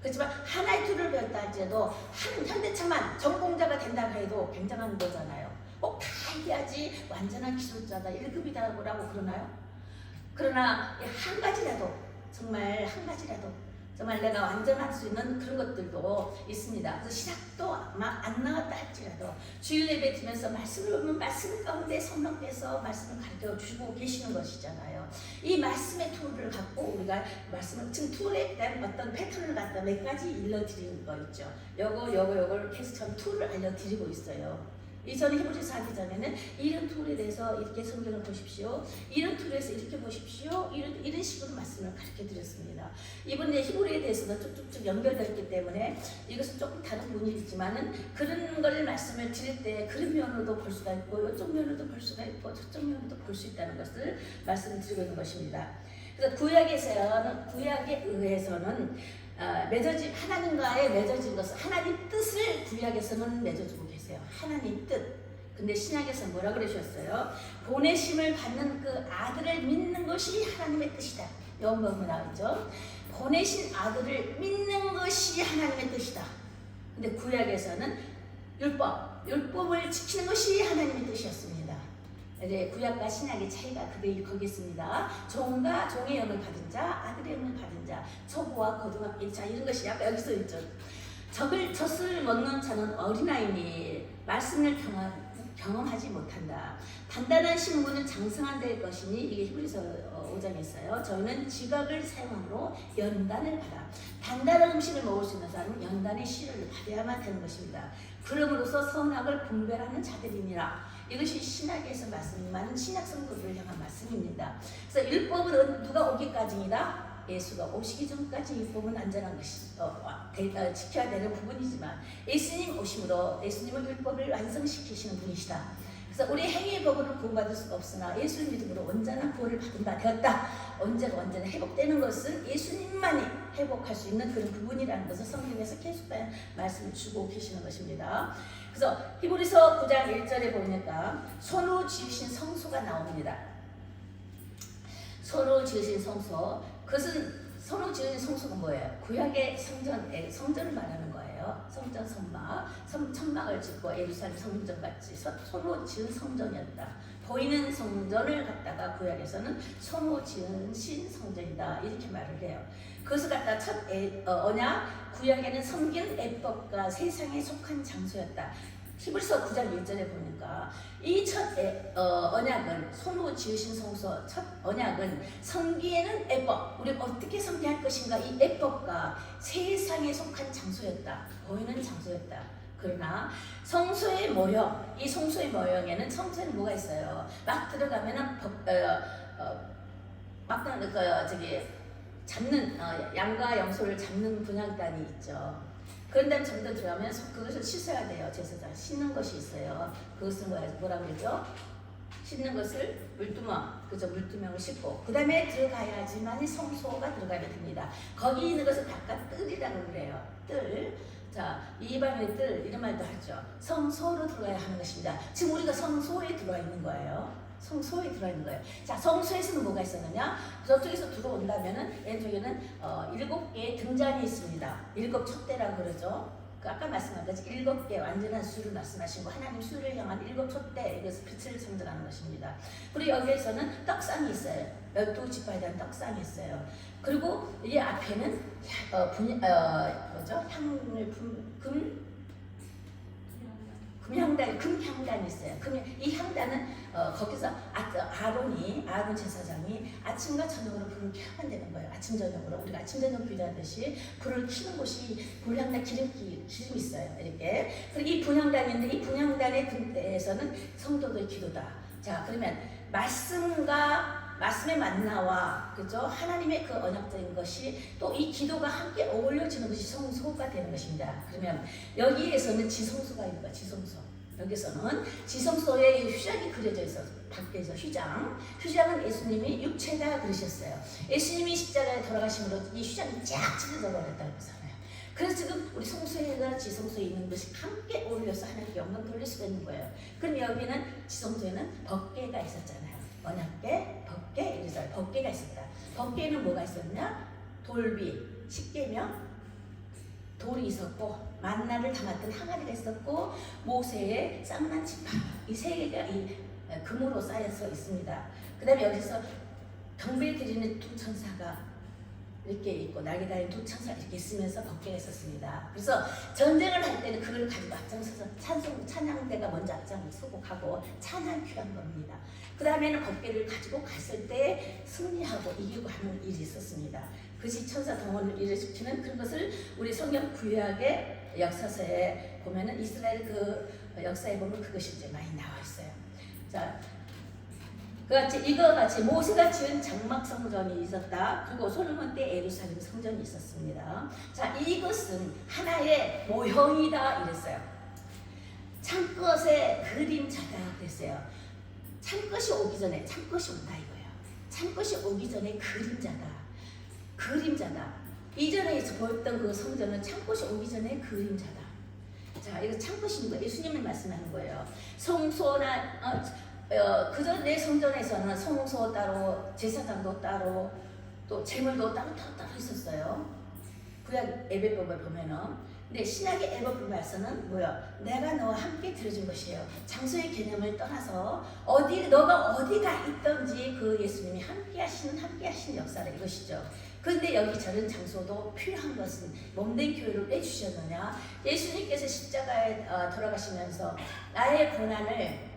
그렇지만 하나의 툴을 배웠다 할지라도 한 현대차만 전공자가 된다고 해도 굉장한 거잖아요. 꼭 다 해야지 완전한 기술자다 1급이라고 그러나요? 그러나 한 가지라도 정말 내가 완전할 수 있는 그런 것들도 있습니다. 그래서 신학도 아마 안 나왔다 할지라도 주일 예배 드리면서 말씀을 보면 말씀 가운데 성령께서 말씀을 가르쳐 주시고 계시는 것이잖아요. 이 말씀의 툴을 갖고 우리가 지금 툴에 대한 어떤 패턴을 갖다 몇 가지 일러드리는 거 있죠. 요걸 계속 전 툴을 알려드리고 있어요. 이전에 히브리서 하기 전에는 이런 툴에 대해서 이렇게 성경을 보십시오. 이런 툴에서 이렇게 보십시오. 이런 식으로 말씀을 가르쳐 드렸습니다. 이번에 히브리에 대해서는 쭉쭉쭉 연결되어 있기 때문에 이것은 조금 다른 분위기지만은 그런 걸 말씀을 드릴 때 그런 면으로도 볼 수가 있고 이쪽 면으로도 볼 수가 있고 저쪽 면으로도 볼 수 있다는 것을 말씀을 드리고 있는 것입니다. 그래서 구약에 의해서는 하나님과의 맺어진 것은 하나님 뜻을 구약에서는 맺어주고 계세요. 하나님 뜻. 근데 신약에서 뭐라 그러셨어요? 보내심을 받는 그 아들을 믿는 것이 하나님의 뜻이다. 요한복음에 나오죠. 보내신 아들을 믿는 것이 하나님의 뜻이다. 근데 구약에서는 율법을 지키는 것이 하나님의 뜻이었습니다. 이제 구약과 신약의 차이가 거기 있습니다. 종과 종의 영을 받은 자, 아들의 영을 받은 자, 초보와 고등학교 자 이런 것이 약간 여기서 있죠. 젖을 먹는 자는 어린아이니 말씀을 경험하지 못한다. 단단한 신분은 장성한 될 것이니 이게 히브리서 5장에 있어요. 저희는 지각을 사용함으로 연단을 받아. 단단한 음식을 먹을 수 있는 사람은 연단의 시를 받아야만 되는 것입니다. 그러므로서 선악을 분별하는 자들이니라. 이것이 신약에서 말씀하는 신약 성도들을 향한 말씀입니다. 그래서 율법은 누가 오기까지이다. 예수가 오시기 전까지 율법은 안전한 것이 지켜야 되는 부분이지만 예수님 오심으로 예수님은 율법을 완성시키시는 분이시다. 그래서 우리 행위의 법으로 구원받을 수가 없으나 예수를 믿음으로 온전한 구원을 받은 바 되었다. 언제가 언제나 회복되는 것은 예수님만이 회복할 수 있는 그런 부분이라는 것을 성경에서 계속 말씀을 주고 계시는 것입니다. 그래서 히브리서 9장 1절에 보니까 손으로 지으신 성소가 나옵니다. 손으로 지으신 성소, 그것은 손으로 지으신 성소가 뭐예요? 구약의 성전을 말하는 거예요. 성전 천막을 짓고 예루살렘 성전같이 손으로 지은 성전이었다. 보이는 성전을 갖다가 구약에서는 손으로 지은 신성전이다 이렇게 말을 해요. 그것을 갖다 첫 언약, 구약에는 섬기는 애법과 세상에 속한 장소였다. 히브리서 9장 1절에 보니까 이 첫 언약은 손으로 지으신 성소 첫 언약은 섬기에는 애법, 우리가 어떻게 섬기할 것인가 이 애법과 세상에 속한 장소였다. 보이는 장소였다. 그러나 성소의 모형, 이 성소의 모형에는 성소에는 뭐가 있어요? 막 들어가면은 잡는 양과 염소를 잡는 분향단이 있죠. 그런 다음 좀 더 들어가면 그것을 씻어야 돼요. 제사장 씻는 것이 있어요. 그것은 뭐라고 그러죠? 씻는 것을 물두멍을 씻고 그 다음에 들어가야지만 성소가 들어가야 됩니다. 거기 있는 것을 바깥 뜰이라고 그래요. 뜰. 자, 이방의 뜰 이런 말도 하죠. 성소로 들어가야 하는 것입니다. 지금 우리가 성소에 들어와 있는 거예요. 성소에 들어와 있는 거예요. 자, 성소에서는 뭐가 있었느냐? 저쪽에서 들어온다면은 왼쪽에는 7개의 등잔이 있습니다. 7촛대라고 그러죠. 그 아까 말씀한 것이 7개 완전한 수를 말씀하신 거, 하나님 수를 향한 7촛대, 이것을 빛을 상징하는 것입니다. 그리고 여기에서는 떡상이 있어요. 12지파에 대한 떡상이 있어요. 그리고 이 앞에는 금향단이 있어요. 이 향단은 거기서 아론 제사장이 아침과 저녁으로 불을 켜면 되는 거예요. 아침 저녁으로 우리가 아침 저녁 비유하듯이 불을 켜는 곳이 불향단 기름이 있어요. 이렇게. 그리고 이 분향단인데 이 분향단의 근대에서는 성도들의 기도다. 자, 그러면 말씀의 만나와 그죠? 하나님의 그 언약적인 것이 또 이 기도가 함께 어울려지는 것이 성소가 되는 것입니다. 그러면 여기에서는 지성소가 있는 거야. 지성소. 여기서는 지성소에 휘장이 그려져 있어. 밖에서 휘장은 예수님이 육체다 그러셨어요. 예수님이 십자가에 돌아가심으로 이 휘장이 쫙 찢어져 버렸다고 하잖아요. 그래서 지금 우리 성소에나 지성소에 있는 것이 함께 어울려서 하나님께 영광 돌릴 수가 있는 거예요. 그럼 여기는 지성소에는 법궤가 있었잖아요. 언약궤, 법궤, 이래서 법궤가 있었다. 법궤에는 뭐가 있었냐? 돌비, 십계명, 돌이 있었고 만나를 담았던 항아리가 있었고 모세의 쌍난 지파 이 세 개가 이 금으로 쌓여서 있습니다. 그 다음에 여기서 경배 드리는 두 천사가 이렇게 있고 날개 달린 두 천사 이렇게 있으면서 법궤가 있었습니다. 그래서 전쟁을 할 때는 그걸 가지고 앞장서서 찬양대가 먼저 앞장서고 가고 찬양 필요한 겁니다. 그 다음에는 법궤를 가지고 갔을 때 승리하고 이기고 하는 일이 있었습니다. 그것이 천사 동원을 일으키는 그런 것을 우리 성경 구약의 역사서에 보면은 이스라엘 그 역사에 보면 그것이 이제 많이 나와 있어요. 자, 이거 같이 모세가 지은 장막 성전이 있었다. 그리고 솔로몬 때 예루살렘 성전이 있었습니다. 자, 이것은 하나의 모형이다 이랬어요. 참것의 그림자다 그랬어요. 참것이 오기 전에 참것이 온다 이거예요. 참것이 오기 전에 그림자다. 이전에 보였던 그 성전은 참것이 오기 전에 그림자다. 자, 이거 참으신 거 예수님이 말씀하는 거예요. 성소나 그저 내 성전에서는 성소 따로, 제사장도 따로, 또 제물도 따로 있었어요. 구약 예배법을 보면은. 근데 신약의 예배법을 봐서는 뭐야? 내가 너와 함께 들어준 것이에요. 장소의 개념을 떠나서 너가 어디가 있든지 그 예수님이 함께 하시는 역사를 이것이죠. 그런데 여기 저런 장소도 필요한 것은 몸된 교회를 왜 주셨느냐? 예수님께서 십자가에 돌아가시면서 나의 고난을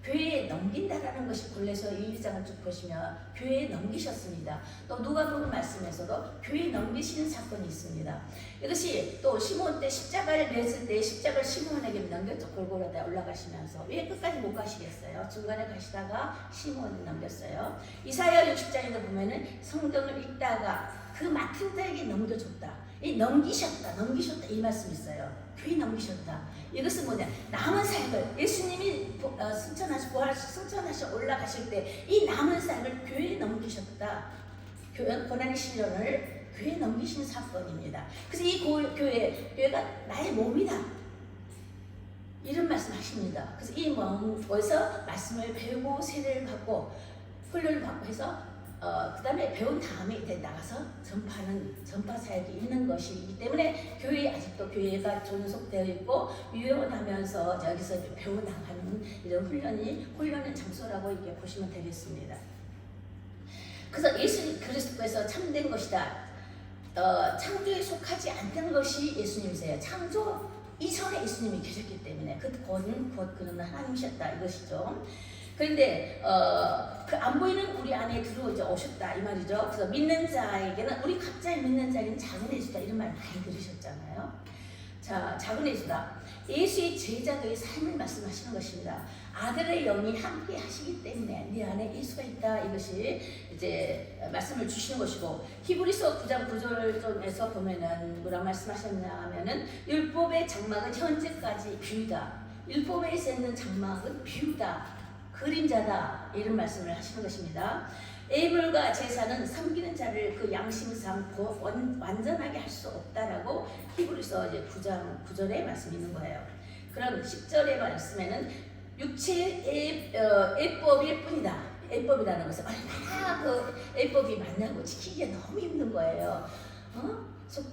교회에 넘긴다라는 것이 골로새 1장을 쭉 보시면 교회에 넘기셨습니다. 또 누가복음 말씀에서도 교회에 넘기시는 사건이 있습니다. 이것이 또 시몬 때 십자가를 냈을 때 십자가를 시몬에게 넘겼죠. 골고라다 올라가시면서. 왜 끝까지 못 가시겠어요? 중간에 가시다가 시몬이 넘겼어요. 이사야 60장에도 보면은 성경을 읽다가 그 맡은 자에게 넘겨줬다. 이 넘기셨다 이 말씀이 있어요. 교회 넘기셨다. 이것은 뭐냐? 남은 삶을 예수님이 승천하셔 올라가실 때 이 남은 삶을 교회에 넘기셨다. 고난의 시련을 교회에 넘기신 사건입니다. 그래서 이 교회가 나의 몸이다. 이런 말씀하십니다. 그래서 이 몸에서 말씀을 배우고 세례를 받고 훈련을 받고 해서 그 다음에 배운 다음에 이제 나가서 전파 사역이 있는 것이기 때문에 아직도 교회가 존속되어 있고 유연하면서 여기서 배워나가는 이런 훈련의 장소라고 이렇게 보시면 되겠습니다. 그래서 예수 그리스도에서 참된 것이다. 창조에 속하지 않는 것이 예수님이세요. 창조 이전에 예수님이 계셨기 때문에 그는 하나님이셨다 이것이죠. 그런데 그 안 보이는 우리 안에 오셨다 이 말이죠. 그래서 믿는 자에게는 우리 각자의 믿는 자에게는 작은 예수다 이런 말 많이 들으셨잖아요. 자, 작은 예수다. 예수의 제자들의 삶을 말씀하시는 것입니다. 아들의 영이 함께 하시기 때문에 네 안에 예수가 있다 이것이 이제 말씀을 주시는 것이고 히브리서 9장 9절에서 보면은 뭐라 말씀하셨냐 하면은 율법의 장막은 현재까지 비유다. 율법에서 있는 장막은 비유다. 그림자다 이런 말씀을 하시는 것입니다. 예물과 제사는 섬기는 자를 그 양심상 완전하게 할 수 없다라고 히브리서 9장 9절에 말씀이 있는 거예요. 그럼 10절의 말씀에는 육체의 예법일 뿐이다. 예법이라는 것은 얼마나 그 예법이 만나고 지키기가 너무 힘든 거예요.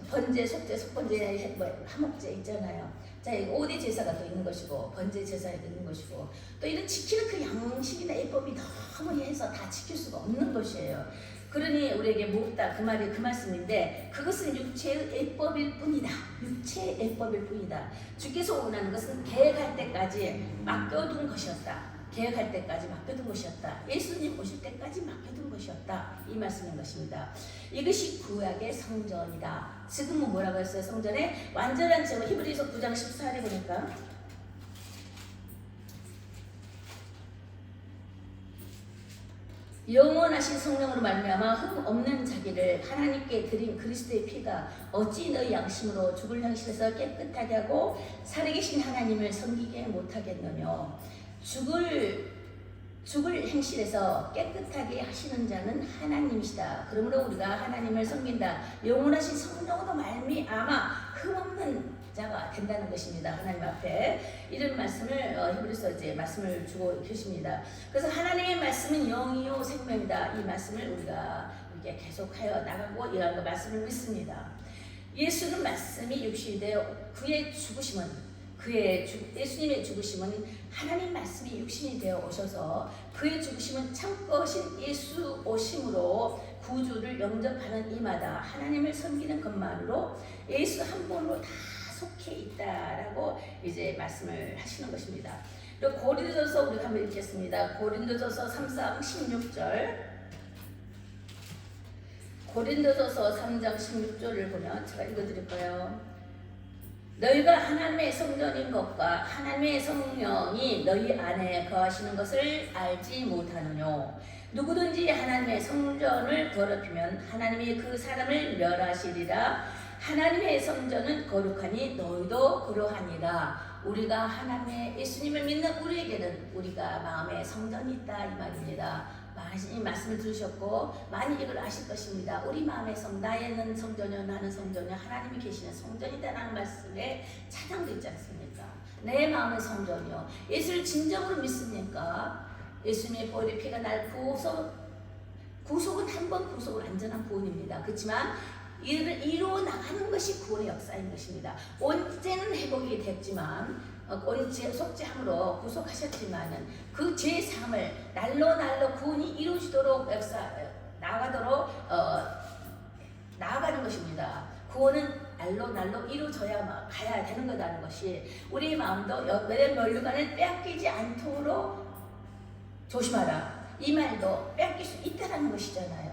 번제, 속죄, 속번제, 화목제 있잖아요. 자, 5대 제사가 또 있는 것이고 번제 제사가 있는 것이고 또 이런 지키는 그 양식이나 예법이 너무 해서 다 지킬 수가 없는 것이에요. 그러니 우리에게 묻다 그 말이 그 말씀인데 그것은 육체의 예법일 뿐이다. 육체의 예법일 뿐이다. 주께서 원하는 것은 계획할 때까지 맡겨둔 것이었다. 계획할 때까지 맡겨둔 것이었다. 예수님 오실 때까지 맡겨둔 것이었다. 이 말씀인 것입니다. 이것이 구약의 성전이다. 지금은 뭐라고 했어요? 성전에 완전한 제물 히브리서 9장 14절에 보니까 영원하신 성령으로 말미암아 흠 없는 자기를 하나님께 드린 그리스도의 피가 어찌 너희 양심으로 죽을 행실에서 깨끗하게 하고 살아계신 하나님을 섬기게 못하겠느냐. 죽을 행실에서 깨끗하게 하시는 자는 하나님이시다. 그러므로 우리가 하나님을 섬긴다. 영원하신 성령으로 말미암아 흠없는 자가 된다는 것입니다. 하나님 앞에 이런 말씀을 히브리서 이제 말씀을 주고 계십니다. 그래서 하나님의 말씀은 영이요 생명이다. 이 말씀을 우리가 이렇게 계속하여 나가고 이런 말씀을 믿습니다. 예수는 말씀이 육신이 되어 그의 죽으심은 예수님의 죽으심은 하나님 말씀이 육신이 되어 오셔서 그의 죽으심은 참것인 예수 오심으로 구주를 영접하는 이마다 하나님을 섬기는 것만으로 예수 한 분으로 다 속해 있다라고 이제 말씀을 하시는 것입니다. 그리고 고린도전서 우리가 한번 읽겠습니다. 고린도전서 3장 16절. 고린도전서 3장 16절을 보면 제가 읽어드릴 거예요. 너희가 하나님의 성전인 것과 하나님의 성령이 너희 안에 거하시는 것을 알지 못하느뇨. 누구든지 하나님의 성전을 더럽히면 하나님이 그 사람을 멸하시리라. 하나님의 성전은 거룩하니 너희도 그러하니라. 우리가 하나님의 예수님을 믿는 우리에게는 우리가 마음에 성전이 있다 이 말입니다. 많이 말씀을 들으셨고 많이 이걸 아실 것입니다. 우리 마음의 나에는 성전이요 나는 성전이요 하나님이 계시는 성전이다라는 말씀에 찬양도 있지 않습니까? 내 마음의 성전이요. 예수를 진정으로 믿습니까? 예수님의 보혈의 피가 날 구속은 한 번 구속은 완전한 구원입니다. 그렇지만 이를 이루어 나가는 것이 구원의 역사인 것입니다. 언제는 회복이 됐지만 속죄함으로 구속하셨지만은 그 죄의 삶을 날로 구원이 이루어지도록 나아가는 것입니다. 구원은 날로 이루어져야 가야 되는 거라는 것이 우리의 마음도 멸류관을 빼앗기지 않도록 조심하라. 이 말도 빼앗길 수 있다는 것이잖아요.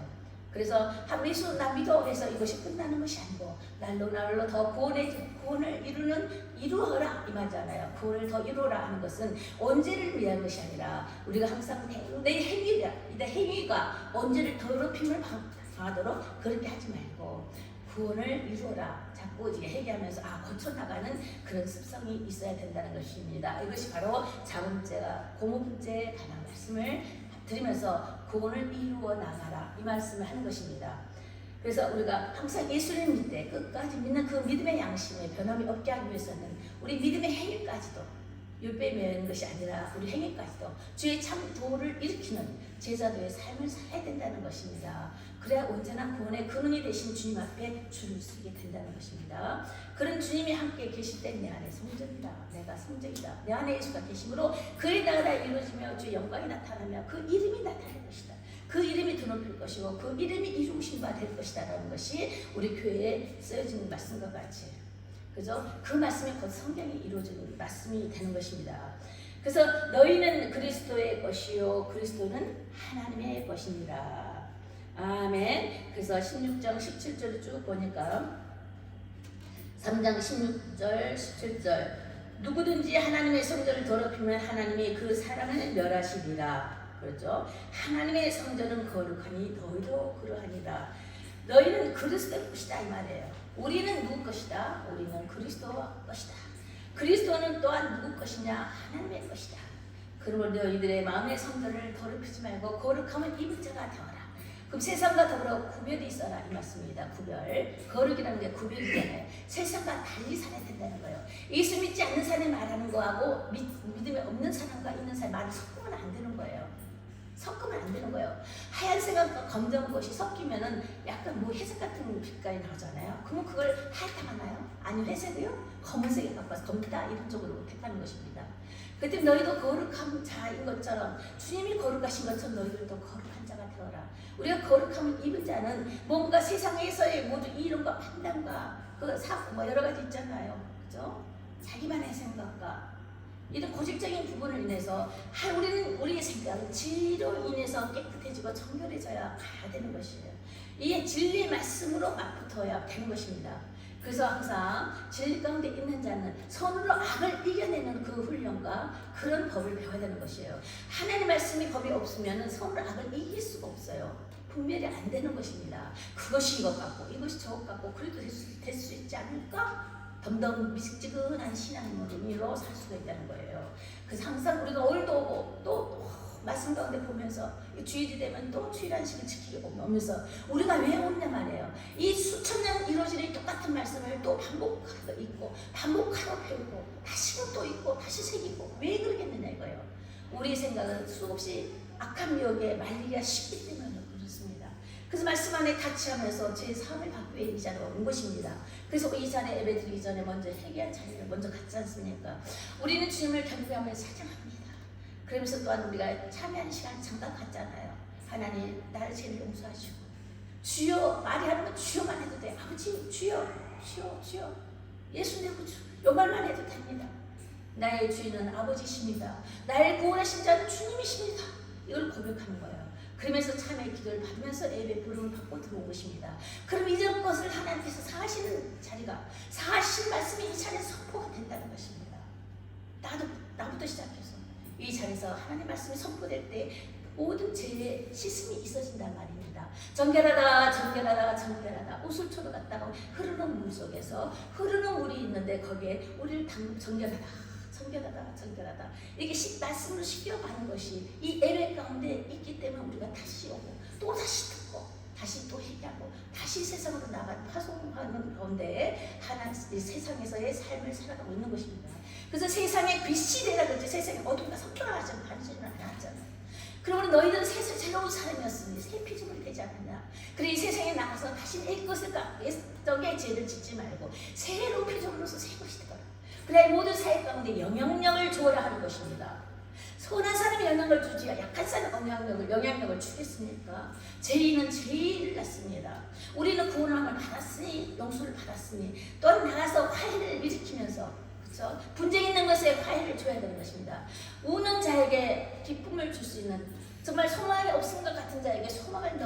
그래서 예수 나 믿어 해서 이것이 끝나는 것이 아니고 날로 더 구원을 이루어라 이 말이잖아요. 구원을 더 이루어라 하는 것은 언제를 위한 것이 아니라 우리가 항상 내 행위가 언제를 더럽힘을 당하도록 그렇게 하지 말고 구원을 이루어라. 자꾸 이제 회개하면서 고쳐나가는 그런 습성이 있어야 된다는 것입니다. 이것이 바로 고무분제에 관한 말씀을 드리면서 구원을 이루어 나가라 이 말씀을 하는 것입니다. 그래서 우리가 항상 예수를 믿되 끝까지 믿는 그 믿음의 양심에 변함이 없게 하기 위해서는 우리 믿음의 행위까지도 율법의 것이 아니라 우리 행위까지도 주의 참 도를 일으키는 제자도의 삶을 살아야 된다는 것입니다. 그래야 언제나 구원의 근원이 되신 주님 앞에 줄을 서게 된다는 것입니다. 그런 주님이 함께 계실 때 내 안에 성전이다. 내가 성전이다. 내 안에 예수가 계심으로 그의 나라가 이루어지며 주의 영광이 나타나며 그 이름이 나타날 것이다. 그 이름이 드높일 것이고 그 이름이 이루신 바 될 것이다 라는 것이 우리 교회에 쓰여진 말씀과 같이 그죠? 그 말씀이 곧 성경에 이루어지는 말씀이 되는 것입니다. 그래서 너희는 그리스도의 것이요 그리스도는 하나님의 것입니다. 아멘. 그래서 16장 17절을 쭉 보니까 3장 16절 17절 누구든지 하나님의 성전을 더럽히면 하나님이 그 사람을 멸하시리라. 그렇죠? 하나님의 성전은 거룩하니 너희도 그러하니라. 너희는 그리스도의 것이다 이 말이에요. 우리는 누구 것이다? 우리는 그리스도의 것이다. 그리스도는 또한 누구 것이냐? 하나님의 것이다. 그러므로 너희들의 마음의 성전을 더럽히지 말고 거룩함을 입은 자가 되어라. 그럼 세상과 더불어 구별이 있어라 이 말씀입니다. 거룩이라는 게 구별이잖아요. 세상과 달리 살아야 된다는 거예요. 예수 믿지 않는 사람이 말하는 거하고 믿음이 없는 사람과 있는 사람이 말을 섞으면 안 되는 거예요. 섞으면 안 되는 거예요. 하얀색과 검정 것이 섞이면은 약간 회색 같은 빛깔이 나오잖아요. 그러면 그걸 하얗게 하나요? 아니 회색이요? 검은색에 바꿔서 검다 이런 쪽으로 택하는 것입니다. 그때 너희도 거룩한 자인 것처럼 주님이 거룩하신 것처럼 너희들도 거룩한 자가 되어라. 우리가 거룩함을 입은 자는 뭔가 세상에서의 모두 이론과 판단과 여러 가지 있잖아요. 그죠? 자기만의 생각과 이런 고집적인 부분을 인해서 우리의 생각은 진리로 인해서 깨끗해지고 정결해져야 가야 되는 것이에요. 이게 진리의 말씀으로 맞붙어야 되는 것입니다. 그래서 항상 진리 가운데 있는 자는 선으로 악을 이겨내는 그 훈련과 그런 법을 배워야 되는 것이에요. 하나님의 말씀이 법이 없으면 선으로 악을 이길 수가 없어요. 분별이 안 되는 것입니다. 그것이 이것 같고 이것이 저것 같고 그래도 될 수 있지 않을까? 덤덤 미식지근한 신앙으로 살 수가 있다는 거예요. 그래서 항상 우리가 오늘도 오고 또 말씀 가운데 보면서 주일이 되면 또 주일 안식을 지키고 오면서 우리가 왜 오냐 말이에요. 이 수천 년 이루어지는 똑같은 말씀을 또 반복하고 있고 반복하고 배우고 다시고 또 있고 다시 새기고 왜 그러겠느냐 이거예요. 우리 생각은 수없이 악한 미혹에 말리기가 쉽기 때문에 그렇습니다. 그래서 말씀 안에 같이하면서 제 삶을 받기 위해 이 자리에 온 것입니다. 그래서 이 자리에 예배드리기 전에 먼저 회개한 자리를 먼저 갖지 않습니까? 우리는 주님을 경배하면서 찬양합니다. 그러면서 또한 우리가 참여하는 시간 잠깐 갖잖아요. 하나님 나를 죄를 용서하시고 주여 말이 하는 건 주여만 해도 돼. 아버지 주여 주여 예수 내 구주 요 말만 해도 됩니다. 나의 주인은 아버지십니다. 나를 구원하신 자는 주님이십니다. 이걸 고백하는 거예요. 그러면서 참의 기도를 받으면서 예배 부름을 받고 들어온 것입니다. 그럼 이전 것을 하나님께서 사하시는 자리가 사하신 말씀이 이 자리에 선포가 된다는 것입니다. 나부터 시작해서 이 자리에서 하나님 말씀이 선포될 때 모든 죄의 씻음이 있어진단 말입니다. 정결하다 우슬초로 갔다가 흐르는 물 속에서 흐르는 물이 있는데 거기에 우리를 정결하다 정결하다 정결하다 이게 말씀으로 시켜가는 것이 이 예배 가운데 있기 때문에 우리가 다시 오고 또 다시 듣고 다시 또 회개하고 다시 세상으로 나가는 파송하는 가운데 하나님 세상에서의 삶을 살아가고 있는 것입니다. 그래서 세상의 빛이 되라 그러지 세상의 어둠과 섞여나가지 반지는 않았잖아요. 그러므로 너희는 새로운 사람이었으니 새 피조물이 되지 않았냐. 그래 이 세상에 나가서 다시 내 것을 옛적의 죄를 짓지 말고 새로운 피조물로서 새 것이 되거라. 그래 모든 사회 가운데 영향력을 주어라 하는 것입니다. 선한 사람이 영향을 주지 약한 사람이 영향력을 주겠습니까? 죄인은 죄를 낳습니다. 우리는 구원함을 받았으니 용서를 받았으니 또 나가서 화해를 일으키면서 그렇죠? 분쟁 있는 것에 화해를 줘야 되는 것입니다. 우는 자에게 기쁨을 줄 수 있는 정말 소망이 없은 것 같은 자에게 소망을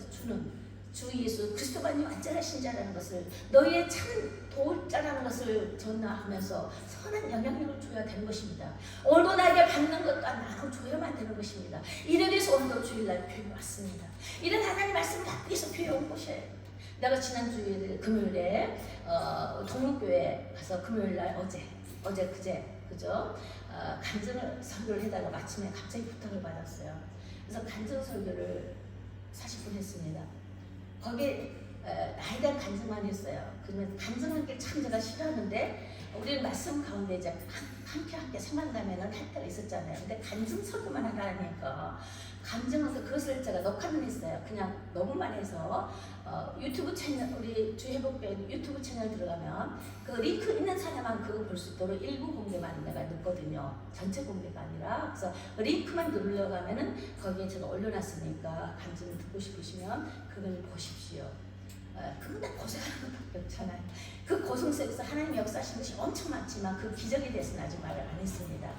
주는 주 예수 그리스도만이 완전하신 자라는 것을 너희의 참 도울자라는 것을 전하면서 선한 영향력을 줘야 되는 것입니다. 오늘도 나에게 받는 것 또한 나눠 줘야만 되는 것입니다. 이를 위해서 오늘도 주일날 교회 왔습니다. 이런 하나님 말씀을 받기 위해서 교회 온 것이에요. 내가 지난 주일 금요일에 동문교회 가서 금요일날 어제 그죠? 간증을 설교를 해달라고 아침에 갑자기 부탁을 받았어요. 그래서 간증 설교를 40분 했습니다. 거기에 나에 대한 간증만 했어요. 그러면 간증하는 게 참 제가 싫어하는데 우리는 말씀 가운데 이제 함께 생각나면은 할 때가 있었잖아요. 근데 간증 설교만 하라니까 간증해서 그것을 제가 녹화는 했어요. 그냥 녹음만 해서 유튜브 채널 우리 주회복교회 유튜브 채널 들어가면 그 링크 있는 사람만 그거 볼 수 있도록 일부 공개만 내가 넣거든요. 전체 공개가 아니라 그래서 링크만 눌러가면은 거기에 제가 올려놨으니까 간증을 듣고 싶으시면 그걸 보십시오. 그런데 고생하는 것밖에 없잖아요. 그 고생 속에서 하나님이 역사하신 것이 엄청 많지만 그 기적에 대해서는 아직 말을 안 했습니다.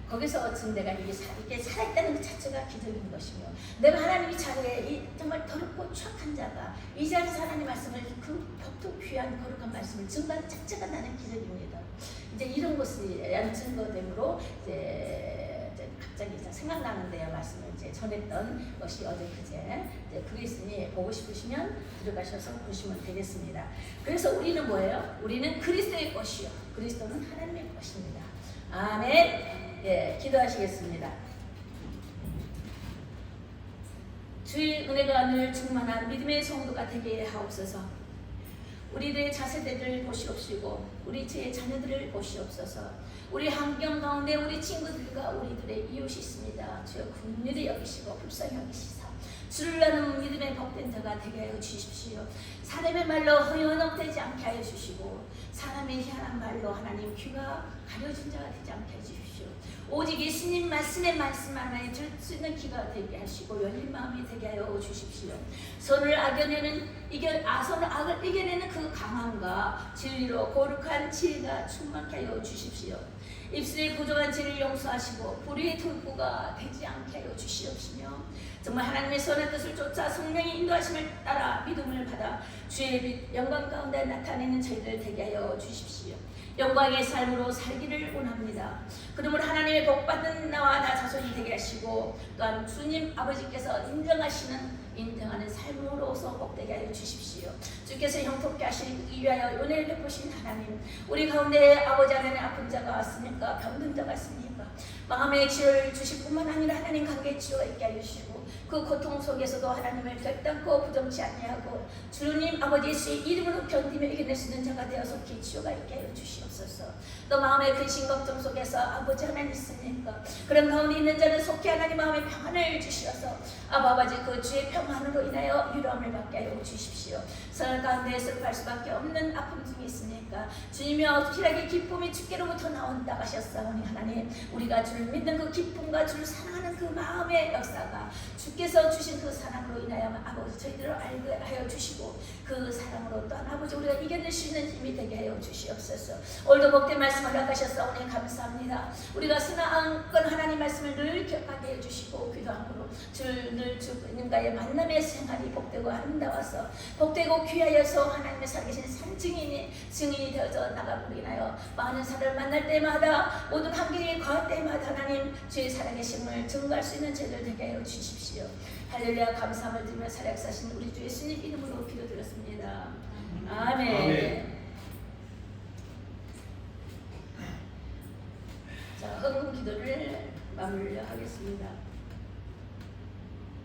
거기서 지금 내가 이게 살아있다는 것 자체가 기적인 것이며 내가 하나님의 자리에 정말 더럽고 추악한 자가 이 자리에서 하나님의 말씀을 그 복도 귀한 거룩한 말씀을 증거하는 자체가 나는 기적입니다. 이제 이런 것이 증거됨으로 이제 갑자기 생각나는데요. 말씀을 이제 전했던 것이 어제 그제 그게 있으니 보고 싶으시면 들어가셔서 보시면 되겠습니다. 그래서 우리는 뭐예요? 우리는 그리스도의 것이요 그리스도는 하나님의 것입니다. 아멘. 예, 기도하시겠습니다. 주의 은혜가 늘 충만한 믿음의 성도가 되게 하옵소서. 우리들의 자세들을 보시옵시고 우리 제 자녀들을 보시옵소서. 우리 환경 가운데 우리 친구들과 우리들의 이웃이 있습니다. 주여 긍휼히 여기시고 불쌍히 여기시사 주를 아는 믿음의 복된 자가 되게 하여 주십시오. 사람의 말로 허영되지 않게 하여 주시고 사람의 희한한 말로 하나님 귀가 가려진 자가 되지 않게 하여 주십시오. 오직 예수님 말씀의 말씀 하나에 들 수 있는 귀가 되게 하시고 열린 마음이 되게 하여 주십시오. 선을 선을 악을 이겨내는 그 강함과 진리로 거룩한 지혜가 충만케 하여 주십시오. 입술에 부족한 죄를 용서하시고 불의의 통구가 되지 않게 하여 주시옵시며 정말 하나님의 선한 뜻을 쫓아 성령의 인도하심을 따라 믿음을 받아 주의 빛 영광 가운데 나타내는 저희들 되게 하여 주십시오. 영광의 삶으로 살기를 원합니다. 그러므로 하나님의 복받은 나와 나 자손이 되게 하시고 또한 주님 아버지께서 인정하는 삶으로서 복되게 하여 주십시오. 주께서 형통케 하시기 위하여 은혜를 베푸신 하나님, 우리 가운데 아버지 하나님 아픈 자가 왔습니까? 병든 자가 있습니까? 마음의 치료를 주실 뿐만 아니라 하나님 관계의 치료가 있게 하여 주시고 그 고통 속에서도 하나님을 결단코 부정치 아니하고 주님 아버지 예수의 이름으로 견디며 이겨낼 수 있는 자가 되어서 그 치료가 있게 하여 주시옵소서. 또 마음의 근심 걱정 속에서 아버지 하나님 있습니까? 그런 가운데 있는 자는 속히 하나님 마음의 평안을 주시어서 아버지 그 주의 평안으로 인하여 위로함을 받게 하여 주십시오. 선 가운데 슬퍼할 수밖에 없는 아픔 중에 있습니까? 주님이 확실하게 기쁨이 주께로부터 나온다 하셨사오니 하나님 우리가 주를 믿는 그 기쁨과 주를 사랑하는 그 마음의 역사가 주께서 주신 그 사랑으로 인하여 아버지 저희들을 알게 하여 주시고 그 사랑으로 또한 아버지 우리가 이겨낼 수 있는 힘이 되게 하여 주시옵소서. 오늘도 복된 말씀 허락하셨사오니 감사합니다. 우리가 순화한 하나님 말씀을 늘 기억하게 해주시고 기도함으로 주를 늘 주님과의 만남의 생활이 복되고 아름다워서 복되고 귀하여서 하나님의 살아계신 증인이 되어져 나가므로 인하여 많은 사람을 만날 때마다 모든 환경에 거할 때마다 하나님 주의 살아계심을 증거할 수 있는 죄를 되게 하여 주십시오. 할렐루야. 감사함을 드리며 살아계신 우리 주 예수님 이름으로 기도드렸습니다. 아멘. 기도를 마무리하려 하겠습니다.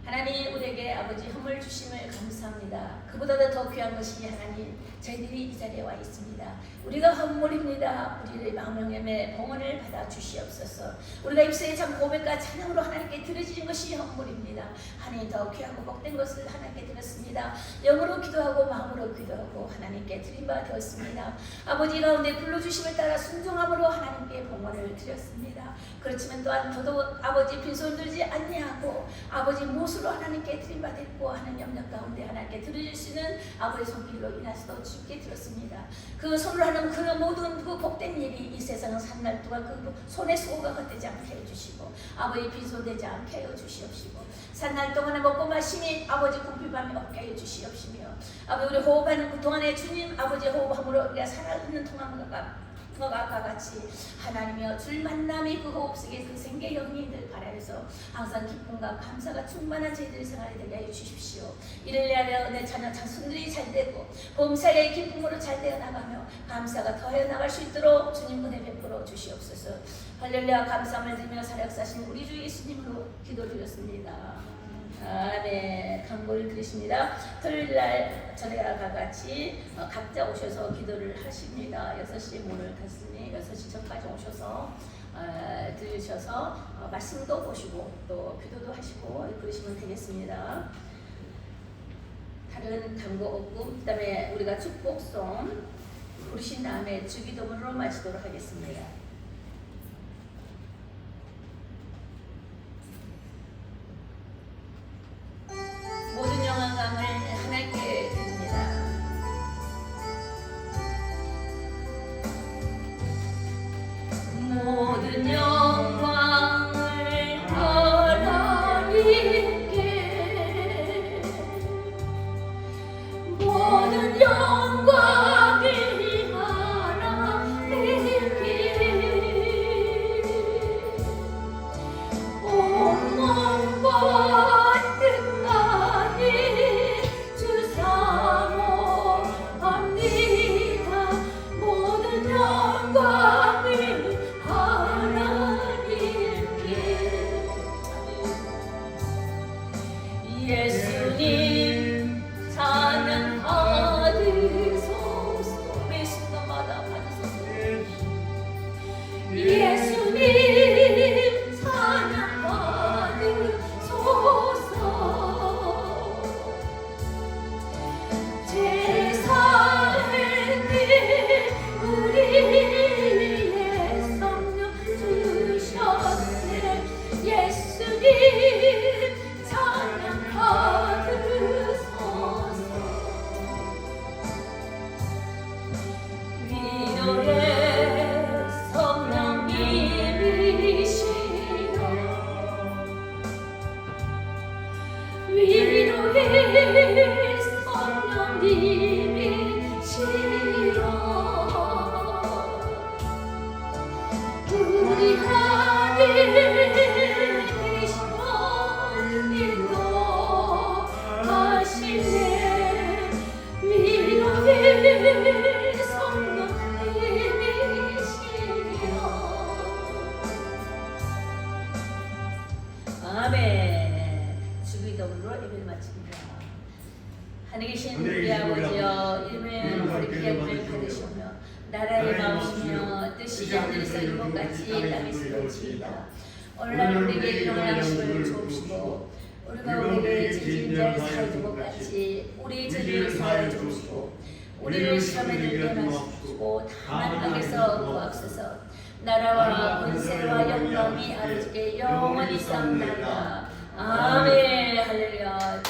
하나님, 우리에게 아버지 선물 주심을 감사합니다. 그보다도 더 귀한 것이 하나님, 저희들이 이 자리에 와 있습니다. 우리가 헌물입니다. 우리의 망명함의 봉헌을 받아 주시옵소서. 우리가 입술의 참 고백과 찬양으로 하나님께 드려지는 것이 헌물입니다. 하나님, 더 귀하고 복된 것을 하나님께 드렸습니다. 영으로 기도하고 마음으로 기도하고 하나님께 드린 바 되었습니다. 아버지 가운데 불러주심을 따라 순종함으로 하나님께 봉헌을 드렸습니다. 그렇지만 또한 저도 아버지 빈손 들지 아니하고 아버지 못으로 하나님께 드린 바 됐고 하는 염려 가운데 하나님께 드릴 수 있는 아버지 손길로 인하여도 주께 드렸습니다. 그 손으로 하는 그 모든 그 복된 일이 이 세상은 산날 동안 그 손에 소가가 되지 않게 해주시고 아버지 빈손 되지 않게 해주시옵시고 산날 동안에 먹고 마시니 아버지 궁핍함이 없게 해주시옵시며 아버지 우리 호흡하는 그 동안에 주님 아버지 호흡함으로 우리가 살아있는 동안과 아까 같이 하나님이여 줄 만남이 그 호흡 속에 그 생계 영리들 바라면서 항상 기쁨과 감사가 충만한 저희들의 생활이 되게 해 주십시오. 이를 위하여 내 자녀 자손들이 잘 되고 봄살의 기쁨으로 잘 되어 나가며 감사가 더해 나갈 수 있도록 주님 은혜 베풀어 주시옵소서. 할렐루야. 감사함을 드리며 사역사신 우리 주 예수님으로 기도드렸습니다. 네, 강고를 드리십니다. 토요일날 저희와 같이 각자 오셔서 기도를 하십니다. 6시에 문을 닫으니 6시 전까지 오셔서 들으셔서 말씀도 보시고 또 기도도 하시고 그러시면 되겠습니다. 다른 단고 없고 그 다음에 우리가 축복송 부르신 다음에 주기도문으로 마치도록 하겠습니다. 모든 영광을 하나님께 드립니다. 모든 영광을 하나님께 모든 영광이 하나님께 온몸과 예수님 찬양 받으소서. 매 순간마다 받으소서. 예수님 찬양 받으소서. 제사를 우리의 성령 주셨네. 예수님 찬양 받으소서. 위로의 성령님이시여 위로의 성령님이시여 우리 하늘 아멘. 주기도문으로 예배를 마칩니다. 하늘에 계신 우리 아버지여 이름을 거룩히 여김을 받으시오며 나라의 마음이며 뜻이 하늘에서 이룬 것 같이 땅에서 이루어지이다. 오늘날 우리에게 일용할 양식을 주옵시고 우리가 우리에게 죄진 자를 사하여 준 것 같이 우리 죄를 사하여 주옵시고 우리를 시험에 들게 마시고 다만 악에서 구하옵소서. 나라와 권세와 영광이 아버지께 영원히 쌓는다. 아멘. 할렐루야.